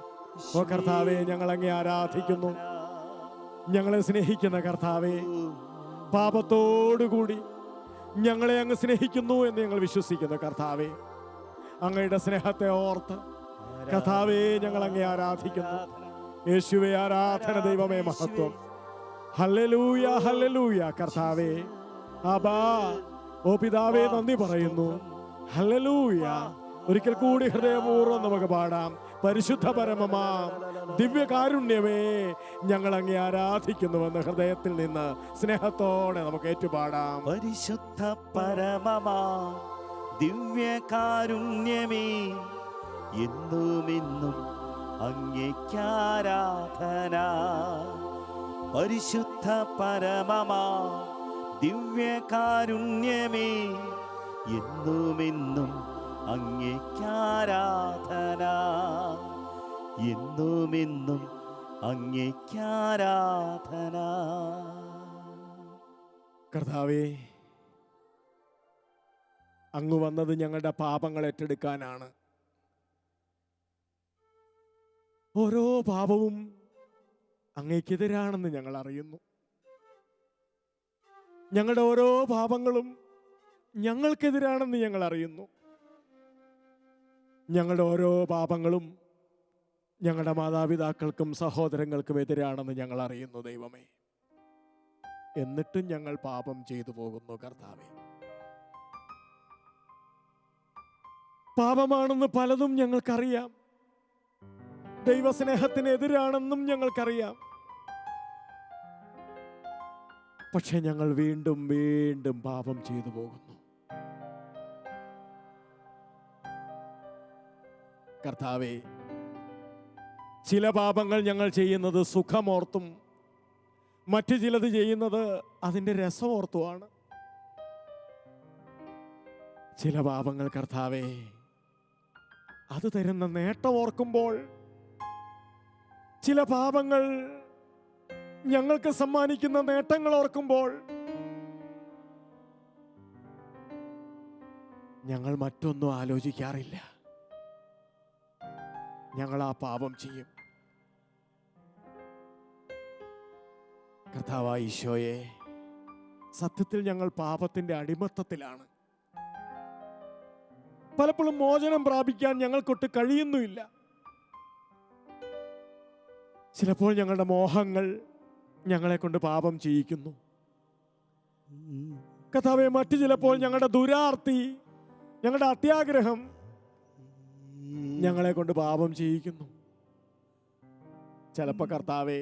ഓ കർത്താവേ, ഞങ്ങൾ അങ്ങേ ആരാധിക്കുന്നു. ഞങ്ങളെ സ്നേഹിക്കുന്ന കർത്താവേ, പാപത്തോടുകൂടി ഞങ്ങളെ അങ്ങ് സ്നേഹിക്കുന്നു എന്ന് ഞങ്ങൾ വിശ്വസിക്കുന്ന കർത്താവേ, അങ്ങയുടെ സ്നേഹത്തെ ഓർത്ത് കർത്താവേ, ഞങ്ങൾ അങ്ങേ ആരാധിക്കുന്നു. യേശുവേ, ആരാധന, ദൈവമേ, മഹത്വം. Hallelujah, hallelujah. കർത്താവേ, ആബാ, ഓ പിതാവേ, നന്ദി പറയുന്നു. ഹല്ലേലൂയ. ഒരിക്കൽ കൂടി ഹൃദയപൂർവ്വം നമുക്ക് പാടാം. പരിശുദ്ധ പരമമാം ദിവ്യകാരുണ്യമേ, ഞങ്ങൾ അങ്ങേ ആരാധിക്കുന്നുവെന്ന് ഹൃദയത്തിൽ നിന്ന് സ്നേഹത്തോടെ നമുക്ക് ഏറ്റുപാടാം. പരിശുദ്ധ പരമമാം ദിവ്യകാരുണ്യമേ, എന്നുമെന്നും അങ്ങേക്കാരാധന. പരിശുദ്ധ പരമമാം ദിവ്യകാരുണ്യമേ, എന്നുമെന്നും അങ്ങേക്കാരാധന. എന്നുമെന്നും അങ്ങേക്കാരാധന. കർത്താവേ, അങ്ങ് വന്നത് ഞങ്ങളുടെ പാപങ്ങൾ ഏറ്റെടുക്കാനാണ്. ഓരോ പാപവും അങ്ങേക്കെതിരാണെന്ന് ഞങ്ങൾ അറിയുന്നു. ഞങ്ങളുടെ ഓരോ പാപങ്ങളും ഞങ്ങൾക്കെതിരാണെന്ന് ഞങ്ങൾ അറിയുന്നു. ഞങ്ങളുടെ ഓരോ പാപങ്ങളും ഞങ്ങളുടെ മാതാപിതാക്കൾക്കും സഹോദരങ്ങൾക്കും എതിരാണെന്ന് ഞങ്ങൾ അറിയുന്നു ദൈവമേ. എന്നിട്ടും ഞങ്ങൾ പാപം ചെയ്തു പോകുന്നു കർത്താവേ. പാപമാണെന്ന് പലതും ഞങ്ങൾക്കറിയാം, ദൈവസ്നേഹത്തിന് എതിരാണെന്നും ഞങ്ങൾക്കറിയാം. പക്ഷെ ഞങ്ങൾ വീണ്ടും വീണ്ടും പാപം ചെയ്തു പോകുന്നു. കർത്താവേ, ചില പാപങ്ങൾ ഞങ്ങൾ ചെയ്യുന്നത് സുഖമോർത്തും മറ്റു ചിലത് ചെയ്യുന്നത് അതിൻ്റെ രസമോർത്തുമാണ്. ചില പാപങ്ങൾ കർത്താവേ, അത് തരുന്ന നേട്ടം ഓർക്കുമ്പോൾ, ചില പാപങ്ങൾ ഞങ്ങൾക്ക് സമ്മാനിക്കുന്ന നേട്ടങ്ങൾ ഓർക്കുമ്പോൾ ഞങ്ങൾ മറ്റൊന്നും ആലോചിക്കാറില്ല. ഞങ്ങൾ ആ പാപം ചെയ്യും. കർത്താവായ ഈശോയെ, സത്യത്തിൽ ഞങ്ങൾ പാപത്തിന്റെ അടിമത്തത്തിലാണ്. പലപ്പോഴും മോചനം പ്രാപിക്കാൻ ഞങ്ങൾക്കൊട്ട് കഴിയുന്നുമില്ല. ചിലപ്പോൾ ഞങ്ങളുടെ മോഹങ്ങൾ ഞങ്ങളെ കൊണ്ട് പാപം ചെയ്യിക്കുന്നു. കർത്താവേ, മറ്റു ചിലപ്പോൾ ഞങ്ങളുടെ ദുരാർത്തി, ഞങ്ങളുടെ അത്യാഗ്രഹം ഞങ്ങളെ കൊണ്ട് പാപം ചെയ്യിക്കുന്നു. ചിലപ്പോൾ കർത്താവേ,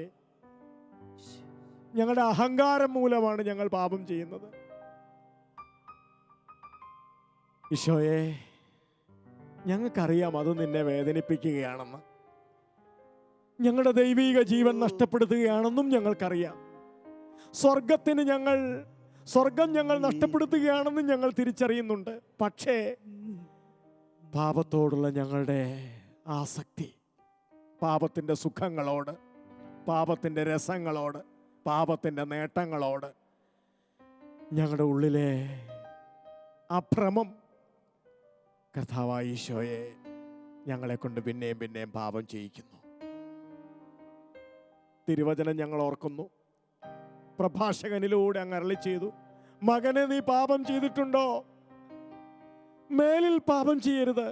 ഞങ്ങളുടെ അഹങ്കാരം മൂലമാണ് ഞങ്ങൾ പാപം ചെയ്യുന്നത്. ഈശോയെ, ഞങ്ങൾക്കറിയാം അത് നിന്നെ വേദനിപ്പിക്കുകയാണെന്ന്, ഞങ്ങളുടെ ദൈവിക ജീവൻ നഷ്ടപ്പെടുത്തുകയാണെന്നും ഞങ്ങൾക്കറിയാം. സ്വർഗം ഞങ്ങൾ നഷ്ടപ്പെടുത്തുകയാണെന്നും ഞങ്ങൾ തിരിച്ചറിയുന്നുണ്ട്. പക്ഷേ പാപത്തോടുള്ള ഞങ്ങളുടെ ആസക്തി, പാപത്തിൻ്റെ സുഖങ്ങളോട്, പാപത്തിൻ്റെ രസങ്ങളോട്, പാപത്തിൻ്റെ നേട്ടങ്ങളോട് ഞങ്ങളുടെ ഉള്ളിലെ ആ ഭ്രമം, കർത്താവായ ഈശോയെ, ഞങ്ങളെ കൊണ്ട് പിന്നെയും പിന്നെയും പാപം ചെയ്യിക്കുന്നു. തിരുവചനം ഞങ്ങൾ ഓർക്കുന്നു. പ്രഭാഷകനിലൂടെ അങ്ങ് അരുളി ചെയ്തു, മകനെ, നീ പാപം ചെയ്തിട്ടുണ്ടോ? മേലിൽ പാപം ചെയ്യരുത്.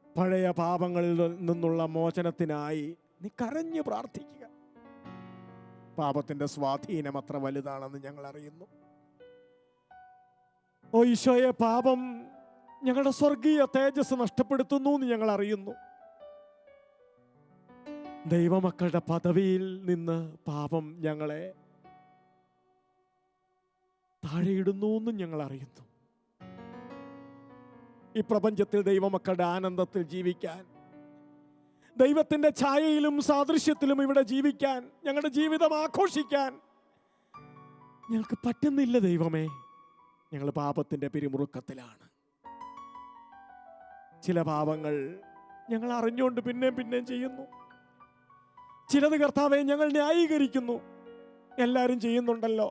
പഴയ പാപങ്ങളിൽ നിന്നുള്ള മോചനത്തിനായി നീ കരഞ്ഞു പ്രാർത്ഥിക്കുക. പാപത്തിൻ്റെ സ്വാധീനം അത്ര വലുതാണെന്ന് ഞങ്ങൾ അറിയുന്നു. ഓ ഈശോയെ, പാപം ഞങ്ങളുടെ സ്വർഗീയ തേജസ് നഷ്ടപ്പെടുത്തുന്നു എന്ന് ഞങ്ങൾ അറിയുന്നു. ദൈവമക്കളുടെ പദവിയിൽ നിന്ന് പാപം ഞങ്ങളെ താഴെയിടുന്നു എന്നും ഞങ്ങൾ അറിയുന്നു. ഈ പ്രപഞ്ചത്തിൽ ദൈവമക്കളുടെ ആനന്ദത്തിൽ ജീവിക്കാൻ, ദൈവത്തിൻ്റെ ഛായയിലും സാദൃശ്യത്തിലും ഇവിടെ ജീവിക്കാൻ, ഞങ്ങളുടെ ജീവിതം ആഘോഷിക്കാൻ ഞങ്ങൾക്ക് പറ്റുന്നില്ല ദൈവമേ. ഞങ്ങൾ പാപത്തിൻ്റെ പിരിമുറുക്കത്തിലാണ്. ചില പാപങ്ങൾ ഞങ്ങൾ അറിഞ്ഞുകൊണ്ട് പിന്നെയും പിന്നെയും ചെയ്യുന്നു. ചിലത് കർത്താവെ ഞങ്ങൾ ന്യായീകരിക്കുന്നു. എല്ലാവരും ചെയ്യുന്നുണ്ടല്ലോ,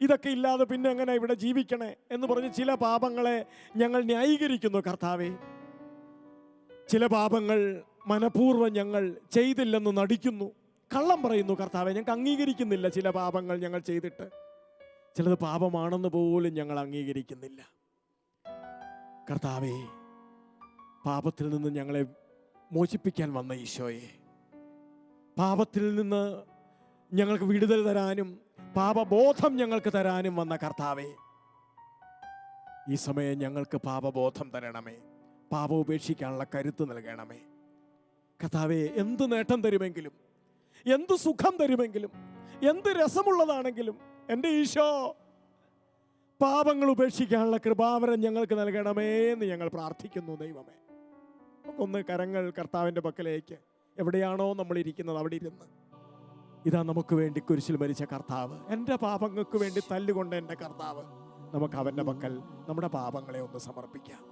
ഇതൊക്കെ ഇല്ലാതെ പിന്നെ എങ്ങനെ ഇവിടെ ജീവിക്കണേ എന്ന് പറഞ്ഞ് ചില പാപങ്ങളെ ഞങ്ങൾ ന്യായീകരിക്കുന്നു കർത്താവെ. ചില പാപങ്ങൾ മനഃപൂർവ്വം ഞങ്ങൾ ചെയ്തില്ലെന്ന് നടിക്കുന്നു, കള്ളം പറയുന്നു കർത്താവെ. ഞങ്ങൾക്ക് അംഗീകരിക്കുന്നില്ല ചില പാപങ്ങൾ ഞങ്ങൾ ചെയ്തിട്ട്. ചിലത് പാപമാണെന്ന് പോലും ഞങ്ങൾ അംഗീകരിക്കുന്നില്ല കർത്താവെ. പാപത്തിൽ നിന്ന് ഞങ്ങളെ മോചിപ്പിക്കാൻ വന്ന ഈശോയെ, പാപത്തിൽ നിന്ന് ഞങ്ങൾക്ക് വിടുതൽ തരാനും പാപബോധം ഞങ്ങൾക്ക് തരാനും വന്ന കർത്താവെ, ഈ സമയം ഞങ്ങൾക്ക് പാപബോധം തരണമേ. പാപം ഉപേക്ഷിക്കാനുള്ള കരുത്ത് നൽകണമേ കർത്താവെ. എന്ത് നേട്ടം തരുമെങ്കിലും, എന്ത് സുഖം തരുമെങ്കിലും, എന്ത് രസമുള്ളതാണെങ്കിലും എൻ്റെ ഈശോ, പാപങ്ങൾ ഉപേക്ഷിക്കാനുള്ള കൃപാവരം ഞങ്ങൾക്ക് നൽകണമേ എന്ന് ഞങ്ങൾ പ്രാർത്ഥിക്കുന്നു ദൈവമേ. നമുക്കൊന്ന് കരങ്ങൾ കർത്താവിൻ്റെ പക്കലേക്ക്, എവിടെയാണോ നമ്മൾ ഇരിക്കുന്നത് അവിടെ ഇരുന്ന്, ഇതാ നമുക്ക് വേണ്ടി കുരിശിൽ മരിച്ച കർത്താവ്, എൻ്റെ പാപങ്ങൾക്ക് വേണ്ടി തല്ലുകൊണ്ട് എൻ്റെ കർത്താവ്, നമുക്ക് അവൻ്റെ പക്കൽ നമ്മുടെ പാപങ്ങളെ ഒന്ന് സമർപ്പിക്കാം.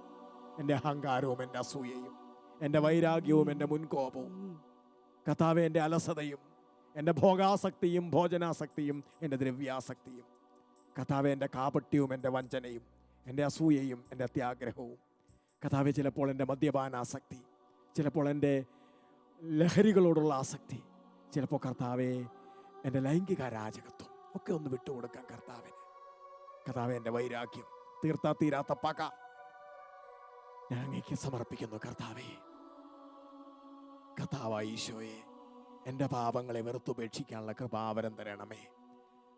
എൻ്റെ അഹങ്കാരവും എൻ്റെ അസൂയയും എൻ്റെ വൈരാഗ്യവും എൻ്റെ മുൻകോപവും കർത്താവെ, എൻ്റെ അലസതയും എൻ്റെ ഭോഗാസക്തിയും ഭോജനാസക്തിയും എൻ്റെ ദ്രവ്യാസക്തിയും കർത്താവെ, എൻ്റെ കാപട്യവും എൻ്റെ വഞ്ചനയും എൻ്റെ അസൂയയും എൻ്റെ അത്യാഗ്രഹവും കർത്താവെ, ചിലപ്പോൾ എൻ്റെ മദ്യപാനാസക്തി, ചിലപ്പോൾ എൻ്റെ ലഹരികളോടുള്ള ആസക്തി, ചിലപ്പോൾ കർത്താവെ എൻ്റെ ലൈംഗിക അരാജകത്വം ഒക്കെ ഒന്ന് വിട്ടുകൊടുക്കാം കർത്താവിന്. കർത്താവെ, എൻ്റെ വൈരാഗ്യം, തീർത്താ തീരാത്ത പക ഞാൻ അങ്ങേക്ക് സമർപ്പിക്കുന്നു കർത്താവെ. കർത്താവായ ഈശോയെ, എൻ്റെ പാപങ്ങളെ വെറുത്തുപേക്ഷിക്കാനുള്ള കൃപാവരം തരണമേ.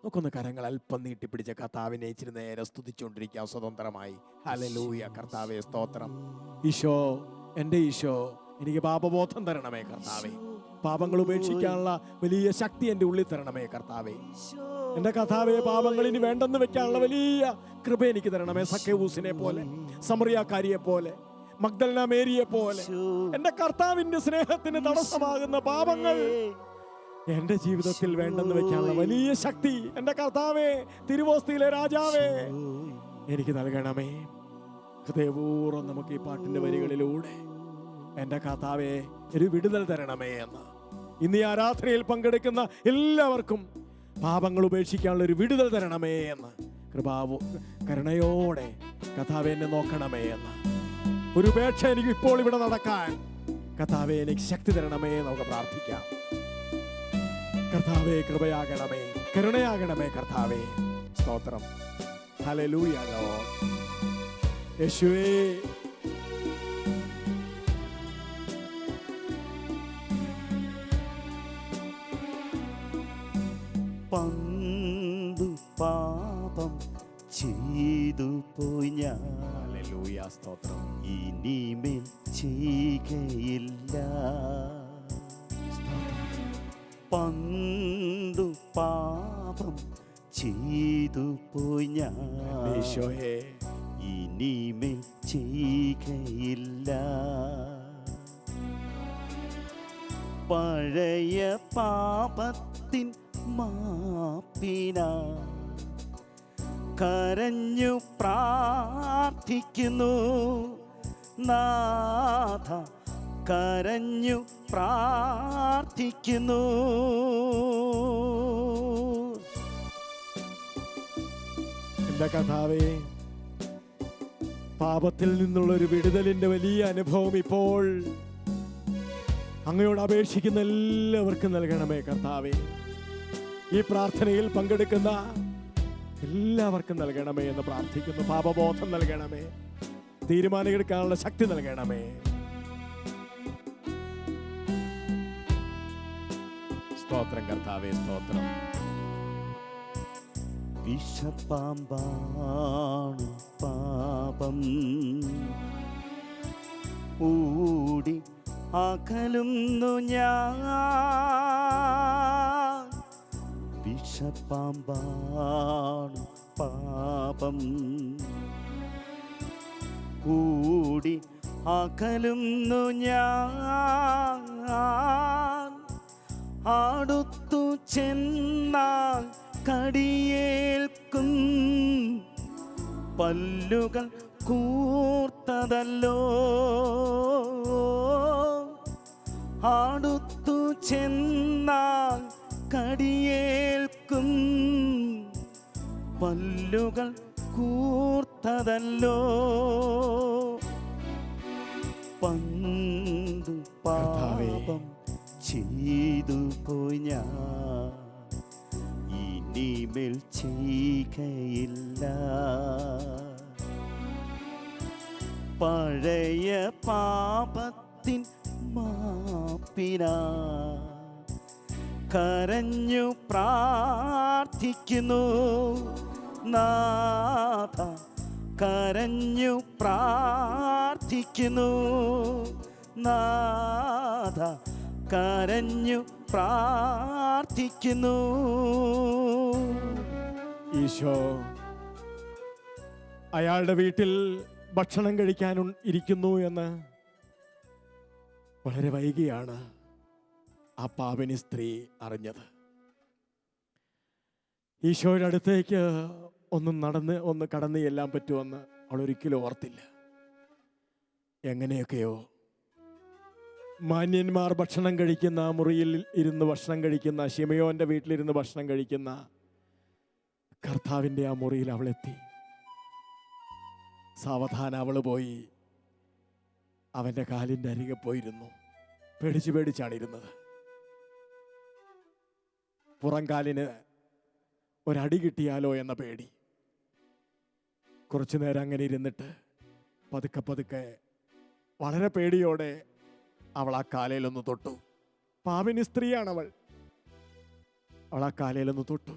നമുക്കൊന്ന് കരങ്ങൾ അല്പം നീട്ടിപ്പിടിച്ച കർത്താവിനെ ഇച്ചിരി നേരെ സ്തുതിച്ചുകൊണ്ടിരിക്കാം സ്വതന്ത്രമായി. ഹല്ലേലൂയ കർത്താവേ, സ്തോത്രം. ഈശോ, എൻ്റെ ഈശോ, എനിക്ക് പാപബോധം തരണമേ കർത്താവേ. പാപങ്ങൾ ഉപേക്ഷിക്കാനുള്ള വലിയ ശക്തി എൻ്റെ ഉള്ളിൽ തരണമേ കർത്താവേ. എൻ്റെ കർത്താവേ, പാപങ്ങൾ ഇനി വേണ്ടെന്ന് വെക്കാനുള്ള വലിയ കൃപ എനിക്ക് തരണമേ. സക്കേവൂസിനെ പോലെ, സമറിയാക്കാരിയെ പോലെ, മഗ്ദലന മേരിയെ പോലെ എൻ്റെ കർത്താവിൻ്റെ സ്നേഹത്തിന് തടസ്സമാകുന്ന പാപങ്ങൾ എൻ്റെ ജീവിതത്തിൽ വേണ്ടെന്ന് വെക്കാനുള്ള വലിയ ശക്തി എൻ്റെ കർത്താവേ, തിരുവോസ്തിയിലെ രാജാവേ, എനിക്ക് നൽകണമേ. ഹൃദയപൂർവ്വം നമുക്ക് ഈ പാട്ടിൻ്റെ വരികളിലൂടെ എൻ്റെ കർത്താവേ ഒരു വിടുതൽ തരണമേ എന്ന് ഇന്ന് ഈ ആരാധനയിൽ പങ്കെടുക്കുന്ന എല്ലാവർക്കും പാപങ്ങൾ ഉപേക്ഷിക്കാനുള്ള ഒരു വിടുതൽ തരണമേ എന്ന് കരുണയോടെ കർത്താവേ എന്നെ നോക്കണമേ എന്ന്, ഒരു ഉപേക്ഷ എനിക്ക് ഇപ്പോൾ ഇവിടെ നടക്കാൻ കർത്താവേ എനിക്ക് ശക്തി തരണമേ നമുക്ക് പ്രാർത്ഥിക്കാം. കർത്താവേ, കൃപയാകണമേ, കരുണയാകണമേ കർത്താവേ, സ്തോത്രം. Hallelujah Lord. യേശുവേ, പന്തു പാപം ചെയ്തു പോയി ഞാൻ, ഹല്ലേലൂയ, സ്തോത്രം. ഇനിമേൽ ചെയ്യുകയില്ല. പന്തു പാപം ചെയ്തു പോയി ഞാൻ, ഈശോയേ, ഇനിമേൽ ചെയ്യുകയില്ല. പഴയ പാപത്തിൻ മാപ്പിന കരഞ്ഞു പ്രാർത്ഥിക്കുന്നു നാഥ, കരഞ്ഞു പ്രാർത്ഥിക്കുന്നു. എൻ്റെ കർത്താവേ, പാപത്തിൽ നിന്നുള്ള ഒരു വിടുതലിന്റെ വലിയ അനുഭവം ഇപ്പോൾ അങ്ങയോട് അപേക്ഷിക്കുന്ന എല്ലാവർക്കും നൽകണമേ കർത്താവേ. ഈ പ്രാർത്ഥനയിൽ പങ്കെടുക്കുന്ന എല്ലാവർക്കും നൽകണമേ എന്ന് പ്രാർത്ഥിക്കുന്നു. പാപബോധം നൽകണമേ, തീരുമാനമെടുക്കാനുള്ള ശക്തി നൽകണമേ. സ്തോത്രം കർത്താവേ, സ്തോത്രം. വിഷപ്പാമ്പാണ് പാപം, ഓടി അകലുന്നു ഞാൻ. വിഷപ്പാമ്പാണ് പാപം, ഓടി അകലുന്നു ഞാൻ. അടുത്തു ചെന്നാൽ കടിയേൽക്കും, പല്ലുകൾ കൂർത്തതല്ലോ. അടുത്തു ചെന്നാൽ കടിയേൽക്കും, പല്ലുകൾ കൂർത്തതല്ലോ. പന്തു പാപം ചെയ്തു പോയി ഞാൻ, ഇനിമേൽ ചെയ്യുകയില്ല. പഴയ പാപത്തിൻ മാപ്പിനാ കരഞ്ഞു പ്രാർത്ഥിക്കുന്നു നാഥ, കരഞ്ഞു പ്രാർത്ഥിക്കുന്നു നാഥ, കരഞ്ഞു പ്രാർത്ഥിക്കുന്നു. ഈശോ അയാളുടെ വീട്ടിൽ ഭക്ഷണം കഴിക്കാൻ ഇരിക്കുന്നു എന്ന് വളരെ വൈകിയാണ് ആ പാപിനി സ്ത്രീ അറിഞ്ഞത്. ഈശോയുടെ അടുത്തേക്ക് ഒന്ന് കടന്ന് ചെല്ലാൻ പറ്റുമെന്ന് അവൾ ഒരിക്കലും ഓർത്തില്ല. എങ്ങനെയൊക്കെയോ മാന്യന്മാർ ഭക്ഷണം കഴിക്കുന്ന മുറിയിൽ ഇരുന്ന് ഭക്ഷണം കഴിക്കുന്ന, ശിമയോന്റെ വീട്ടിലിരുന്ന് ഭക്ഷണം കഴിക്കുന്ന കർത്താവിൻ്റെ ആ മുറിയിൽ അവളെത്തി. സാവധാനം അവൾ പോയി അവൻ്റെ കാലിൻ്റെ അരികെ പോയിരുന്നു. പേടിച്ചാണ് ഇരുന്നത്. പുറം കാലിന് ഒരടി കിട്ടിയാലോ എന്ന പേടി. കുറച്ചു നേരം അങ്ങനെ ഇരുന്നിട്ട് പതുക്കെ വളരെ പേടിയോടെ അവൾ ആ കാലയിലൊന്ന് തൊട്ടു. പാപിനി സ്ത്രീയാണവൾ. അവൾ ആ കാലയിലൊന്ന് തൊട്ടു.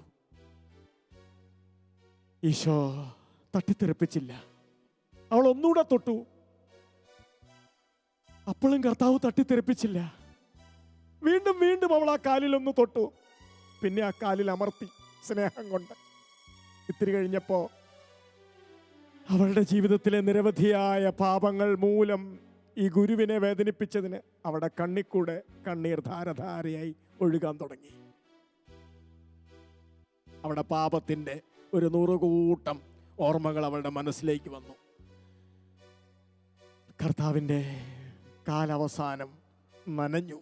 ഈശോ തട്ടിത്തെറിപ്പിച്ചില്ല. അവൾ ഒന്നുകൂടെ തൊട്ടു. അപ്പോഴും കർത്താവ് തട്ടിത്തെറിപ്പിച്ചില്ല. വീണ്ടും അവൾ ആ കാലിലൊന്ന് തൊട്ടു. പിന്നെ ആ കാലിൽ അമർത്തി സ്നേഹം കൊണ്ട്. ഇത്തിരി കഴിഞ്ഞപ്പോ അവളുടെ ജീവിതത്തിലെ നിരവധിയായ പാപങ്ങൾ മൂലം ഈ ഗുരുവിനെ വേദനിപ്പിച്ചതിന് അവളുടെ കണ്ണിക്കൂടെ കണ്ണീർ ധാരധാരയായി ഒഴുകാൻ തുടങ്ങി. അവളുടെ പാപത്തിന്റെ ഒരു 100 കൂട്ടം ഓർമ്മകൾ അവളുടെ മനസ്സിലേക്ക് വന്നു. കർത്താവിൻ്റെ കാലവസാനം നനഞ്ഞു.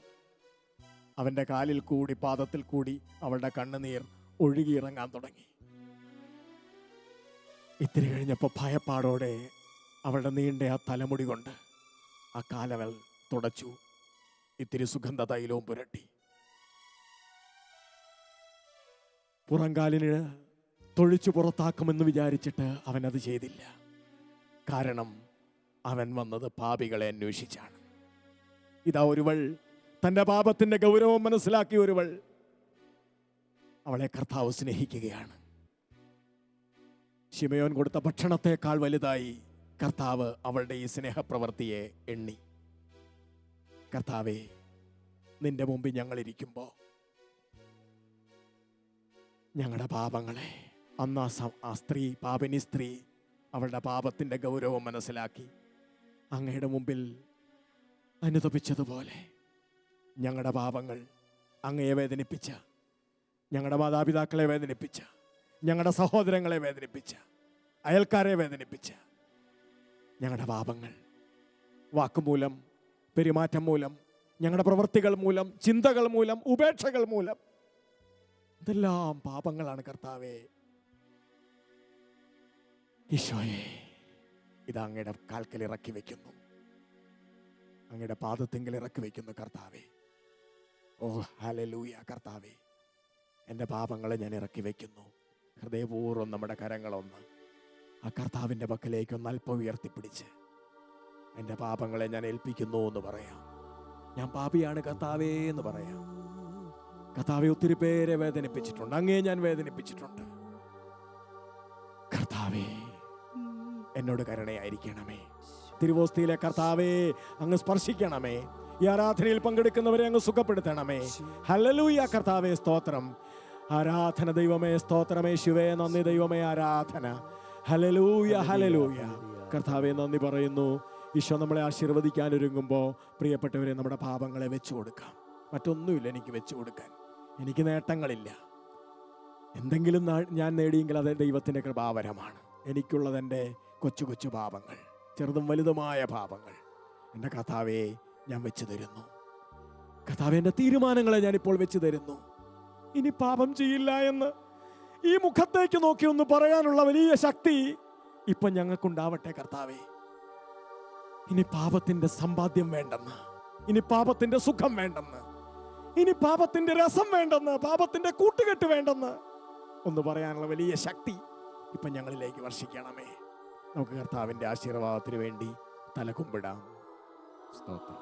അവൻ്റെ കാലിൽ കൂടി പാദത്തിൽ കൂടി അവളുടെ കണ്ണുനീർ ഒഴുകിയിറങ്ങാൻ തുടങ്ങി. ഇത്തിരി കഴിഞ്ഞപ്പോൾ ഭയപ്പാടോടെ അവളുടെ നീണ്ട ആ തലമുടി കൊണ്ട് ആ കാലവൾ തുടച്ചു. ഇത്തിരി സുഗന്ധ തൈലവും പുരട്ടി. പുറംകാലിന് തൊഴിച്ചു പുറത്താക്കുമെന്ന് വിചാരിച്ചിട്ട് അവനത് ചെയ്തില്ല. കാരണം അവൻ വന്നത് പാപികളെ അന്വേഷിച്ചാണ്. ഇതാ ഒരുവൾ തൻ്റെ പാപത്തിൻ്റെ ഗൗരവം മനസ്സിലാക്കിയ ഒരുവൾ. അവളെ കർത്താവ് സ്നേഹിക്കുകയാണ്. ശിമയോൻ കൊടുത്ത ഭക്ഷണത്തെക്കാൾ വലുതായി കർത്താവ് അവളുടെ ഈ സ്നേഹപ്രവൃത്തിയെ എണ്ണി. കർത്താവേ, നിന്റെ മുമ്പിൽ ഞങ്ങളിരിക്കുമ്പോൾ ഞങ്ങളുടെ പാപങ്ങളെ, അന്ന് ആ സ്ത്രീ, പാപിനി സ്ത്രീ അവളുടെ പാപത്തിൻ്റെ ഗൗരവം മനസ്സിലാക്കി അങ്ങയുടെ മുമ്പിൽ അനുതപിച്ചതുപോലെ ഞങ്ങളുടെ പാപങ്ങൾ അങ്ങയെ വേദനിപ്പിച്ച, ഞങ്ങളുടെ മാതാപിതാക്കളെ വേദനിപ്പിച്ച, ഞങ്ങളുടെ സഹോദരങ്ങളെ വേദനിപ്പിച്ച, അയൽക്കാരെ വേദനിപ്പിച്ച ഞങ്ങളുടെ പാപങ്ങൾ വാക്കുമൂലം, പെരുമാറ്റം മൂലം, ഞങ്ങളുടെ പ്രവൃത്തികൾ മൂലം, ചിന്തകൾ മൂലം, ഉപേക്ഷകൾ മൂലം, ഇതെല്ലാം പാപങ്ങളാണ് കർത്താവേ. ഈശോയെ, ഇത് അങ്ങയുടെ കാൽക്കൽ ഇറക്കി വെക്കുന്നു, അങ്ങയുടെ പാദത്തെങ്കിൽ ഇറക്കി വെക്കുന്നു കർത്താവേ. ഓ ഹല്ലേലൂയ കർത്താവേ, എൻ്റെ പാപങ്ങളെ ഞാൻ ഇറക്കി വെക്കുന്നു. ഹൃദയപൂർവ്വം നമ്മുടെ കരങ്ങളൊന്ന് ആ കർത്താവിൻ്റെ പക്കലേക്കൊന്ന് അല്പം ഉയർത്തിപ്പിടിച്ച് എൻ്റെ പാപങ്ങളെ ഞാൻ ഏൽപ്പിക്കുന്നു എന്ന് പറയാം. ഞാൻ പാപിയാണ് കർത്താവേ എന്ന് പറയാം. കർത്താവെ, ഒത്തിരി പേരെ വേദനിപ്പിച്ചിട്ടുണ്ട്. അങ്ങയെ ഞാൻ വേദനിപ്പിച്ചിട്ടുണ്ട്. കർത്താവേ, എന്നോട് കരുണയായിരിക്കണമേ. തിരുവോസ്തിയിലെ കർത്താവേ, അങ്ങ് സ്പർശിക്കണമേ. ഈ ആരാധനയിൽ പങ്കെടുക്കുന്നവരെ അങ്ങ് സുഖപ്പെടുത്തണമേ. ഹല്ലേലൂയ കർത്താവേ, സ്തോത്രം. ആരാധന ദൈവമേ, സ്തോത്രം. യേശുവേ നന്ദി ദൈവമേ, ആരാധന. Hallelujah, hallelujah. കർത്താവേ നന്ദി പറയുന്നു. ഈശോ നമ്മളെ ആശീർവദിക്കാൻ ഒരുങ്ങുമ്പോൾ പ്രിയപ്പെട്ടവരെ, നമ്മുടെ പാപങ്ങളെ വെച്ചു കൊടുക്കാം. മറ്റൊന്നുമില്ല എനിക്ക് വെച്ചു കൊടുക്കാൻ. എനിക്ക് നേട്ടങ്ങളില്ല. എന്തെങ്കിലും ഞാൻ നേടിയെങ്കിൽ അത് ദൈവത്തിൻ്റെ കൃപാവരമാണ്. എനിക്കുള്ളത് എൻ്റെ കൊച്ചു കൊച്ചു പാപങ്ങൾ, ചെറുതും വലുതുമായ പാപങ്ങൾ. എൻ്റെ കർത്താവേ, ഞാൻ വെച്ച് തരുന്നു. കർത്താവേ, എൻ്റെ തീരുമാനങ്ങളെ ഞാനിപ്പോൾ വെച്ച് തരുന്നു. ഇനി പാപം ചെയ്യില്ല എന്ന് ഈ മുഖത്തേക്ക് നോക്കി ഒന്ന് പറയാനുള്ള വലിയ ശക്തി ഇപ്പം ഞങ്ങൾക്കുണ്ടാവട്ടെ കർത്താവേ. ഇനി പാപത്തിൻ്റെ സമ്പാദ്യം വേണ്ടെന്ന്, ഇനി പാപത്തിൻ്റെ സുഖം വേണ്ടെന്ന്, ഇനി പാപത്തിൻ്റെ രസം വേണ്ടെന്ന്, പാപത്തിൻ്റെ കൂട്ടുകെട്ട് വേണ്ടെന്ന് ഒന്ന് പറയാനുള്ള വലിയ ശക്തി ഇപ്പം ഞങ്ങളിലേക്ക് വർഷിക്കണമേ. നമുക്ക് കർത്താവിൻ്റെ ആശീർവാദത്തിന് വേണ്ടി തലകുമ്പിടാം. സ്തോത്രം.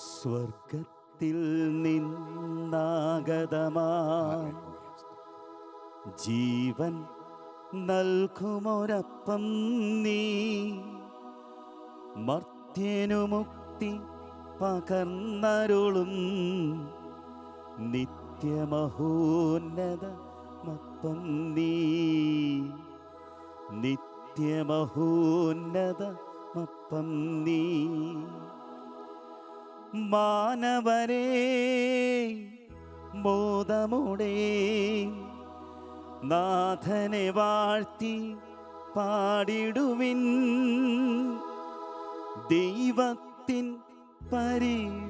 സ്വർഗത്തിൽ നിന്നാഗതമാ ജീവൻ നൽകുമൊരപ്പം നീ, മർത്യനു മുക്തി പകർന്നരുളും നിത്യമഹോന്നതമപ്പം നീ, നിത്യമഹോന്നതമപ്പം നീ. മാനവരേ മോദമുടേ നാഥനെ വാഴ്ത്തി പാടിടുവിൻ, ദൈവത്തിൻ പരിപാവനമാം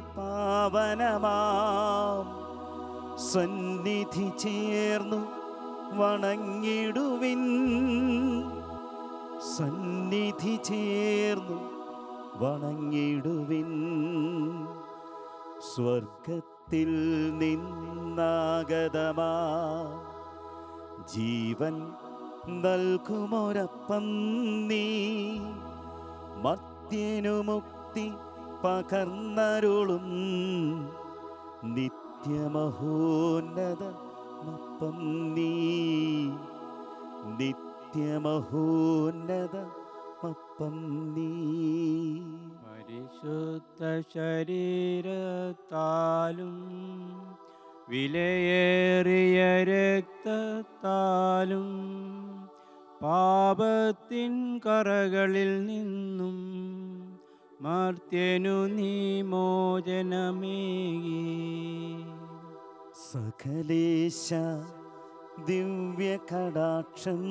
സന്നിധി ചേർന്നു വണങ്ങിടുവിൻ, സന്നിധി ചേർന്നു വണങ്ങിടുവിൻ. സ്വർഗത്തിൽ നിന്നാഗതമാ ജീവൻ നൽകുമൊരപ്പം നീ, മർത്യനു മുക്തി പകർന്നരുളും നിത്യമഹോന്നതമപ്പം നീ, നിത്യമഹോന്നതമപ്പം നീ. പരിശുദ്ധ ശരീരത്താലും വിലയേറിയ രക്തത്താലും പാപത്തിൻ കറകളിൽ നിന്നും മർത്യനു നീ മോചനമേകി. സകലേശ ദിവ്യകടാക്ഷം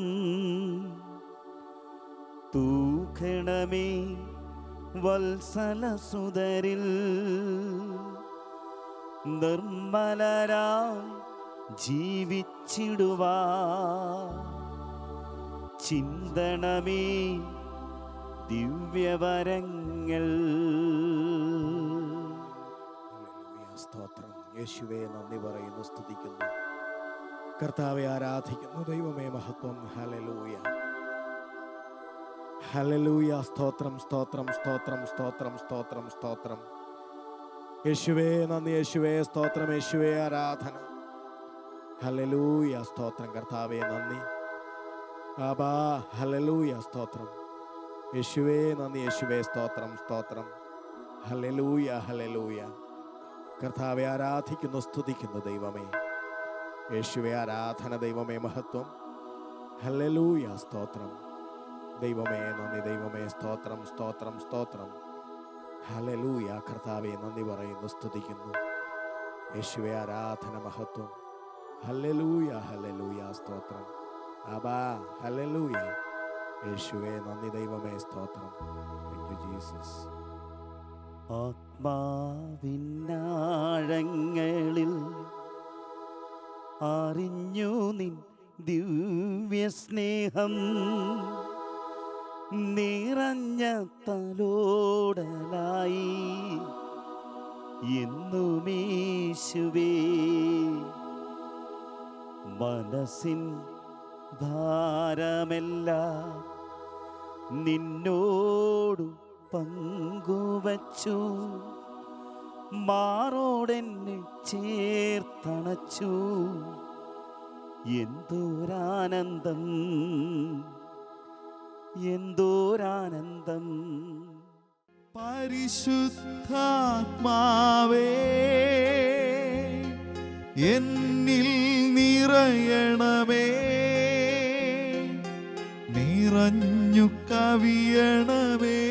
തൂക്കണമേ വത്സലസുതരിൽ, നിർമ്മലരാം ജീവിച്ചിടുവാ ചിന്തണമേ ദിവ്യവരങ്ങൾ. സ്തോത്രം. യേശുവേ നന്ദി പറയുന്നു, സ്തുതിക്കുന്നു. കർത്താവെ ആരാധിക്കുന്നു. ദൈവമേ മഹത്വം. Hallelujah, hallelujah. സ്തോത്രം, സ്തോത്രം, സ്തോത്രം, സ്തോത്രം, സ്തോത്രം, സ്തോത്രം. യേശുവേ നന്ദി, യേശുവേ സ്തോത്രം, യേശുവേ ആരാധന. ഹല്ലേലൂയ, സ്തോത്രം. കർത്താവേ നന്ദി. ആബാ, ഹല്ലേലൂയ, സ്തോത്രം. യേശുവേ നന്ദി, യേശുവേ സ്തോത്രം, സ്തോത്രം. Hallelujah, hallelujah. കർത്താവെ ആരാധിക്കുന്നു, സ്തുതിക്കുന്നു. ദൈവമേ യേശുവേ ആരാധന. ദൈവമേ മഹത്വം. ഹല്ലേലൂയ, സ്തോത്രം. ദൈവമേ നന്ദി, ദൈവമേ സ്തോത്രം, സ്തോത്രം, സ്തോത്രം. ഹല്ലേലൂയ. കർത്താവെ നന്ദി പറയുന്നു, സ്തുതിക്കുന്നു. യേശുവേ ആരാധന, മഹത്വം. ഹല്ലേലൂയ, ഹല്ലേലൂയ, സ്തോത്രം. ആബാ, ഹല്ലേലൂയ. യേശുവേ നന്ദി, ദൈവമേ സ്തോത്രം. Thank you Jesus. ആത്മാവിനാഴങ്ങളിൽ അറിഞ്ഞു നിൻ ദിവ്യസ്നേഹം, നിറഞ്ഞ തലോടലായി എന്നുമേശുവേ. മനസ്സിൻ ഭാരമെല്ലാം നിന്നോടു പങ്കുവച്ചു, മാറോടെന്നെ ചേർത്തണച്ചു. എന്തോരാനന്ദം, എന്തോരാനന്ദം. പരിശുദ്ധാത്മാവേ എന്നിൽ നിറയണമേ, നിറഞ്ഞു കവിയണമേ.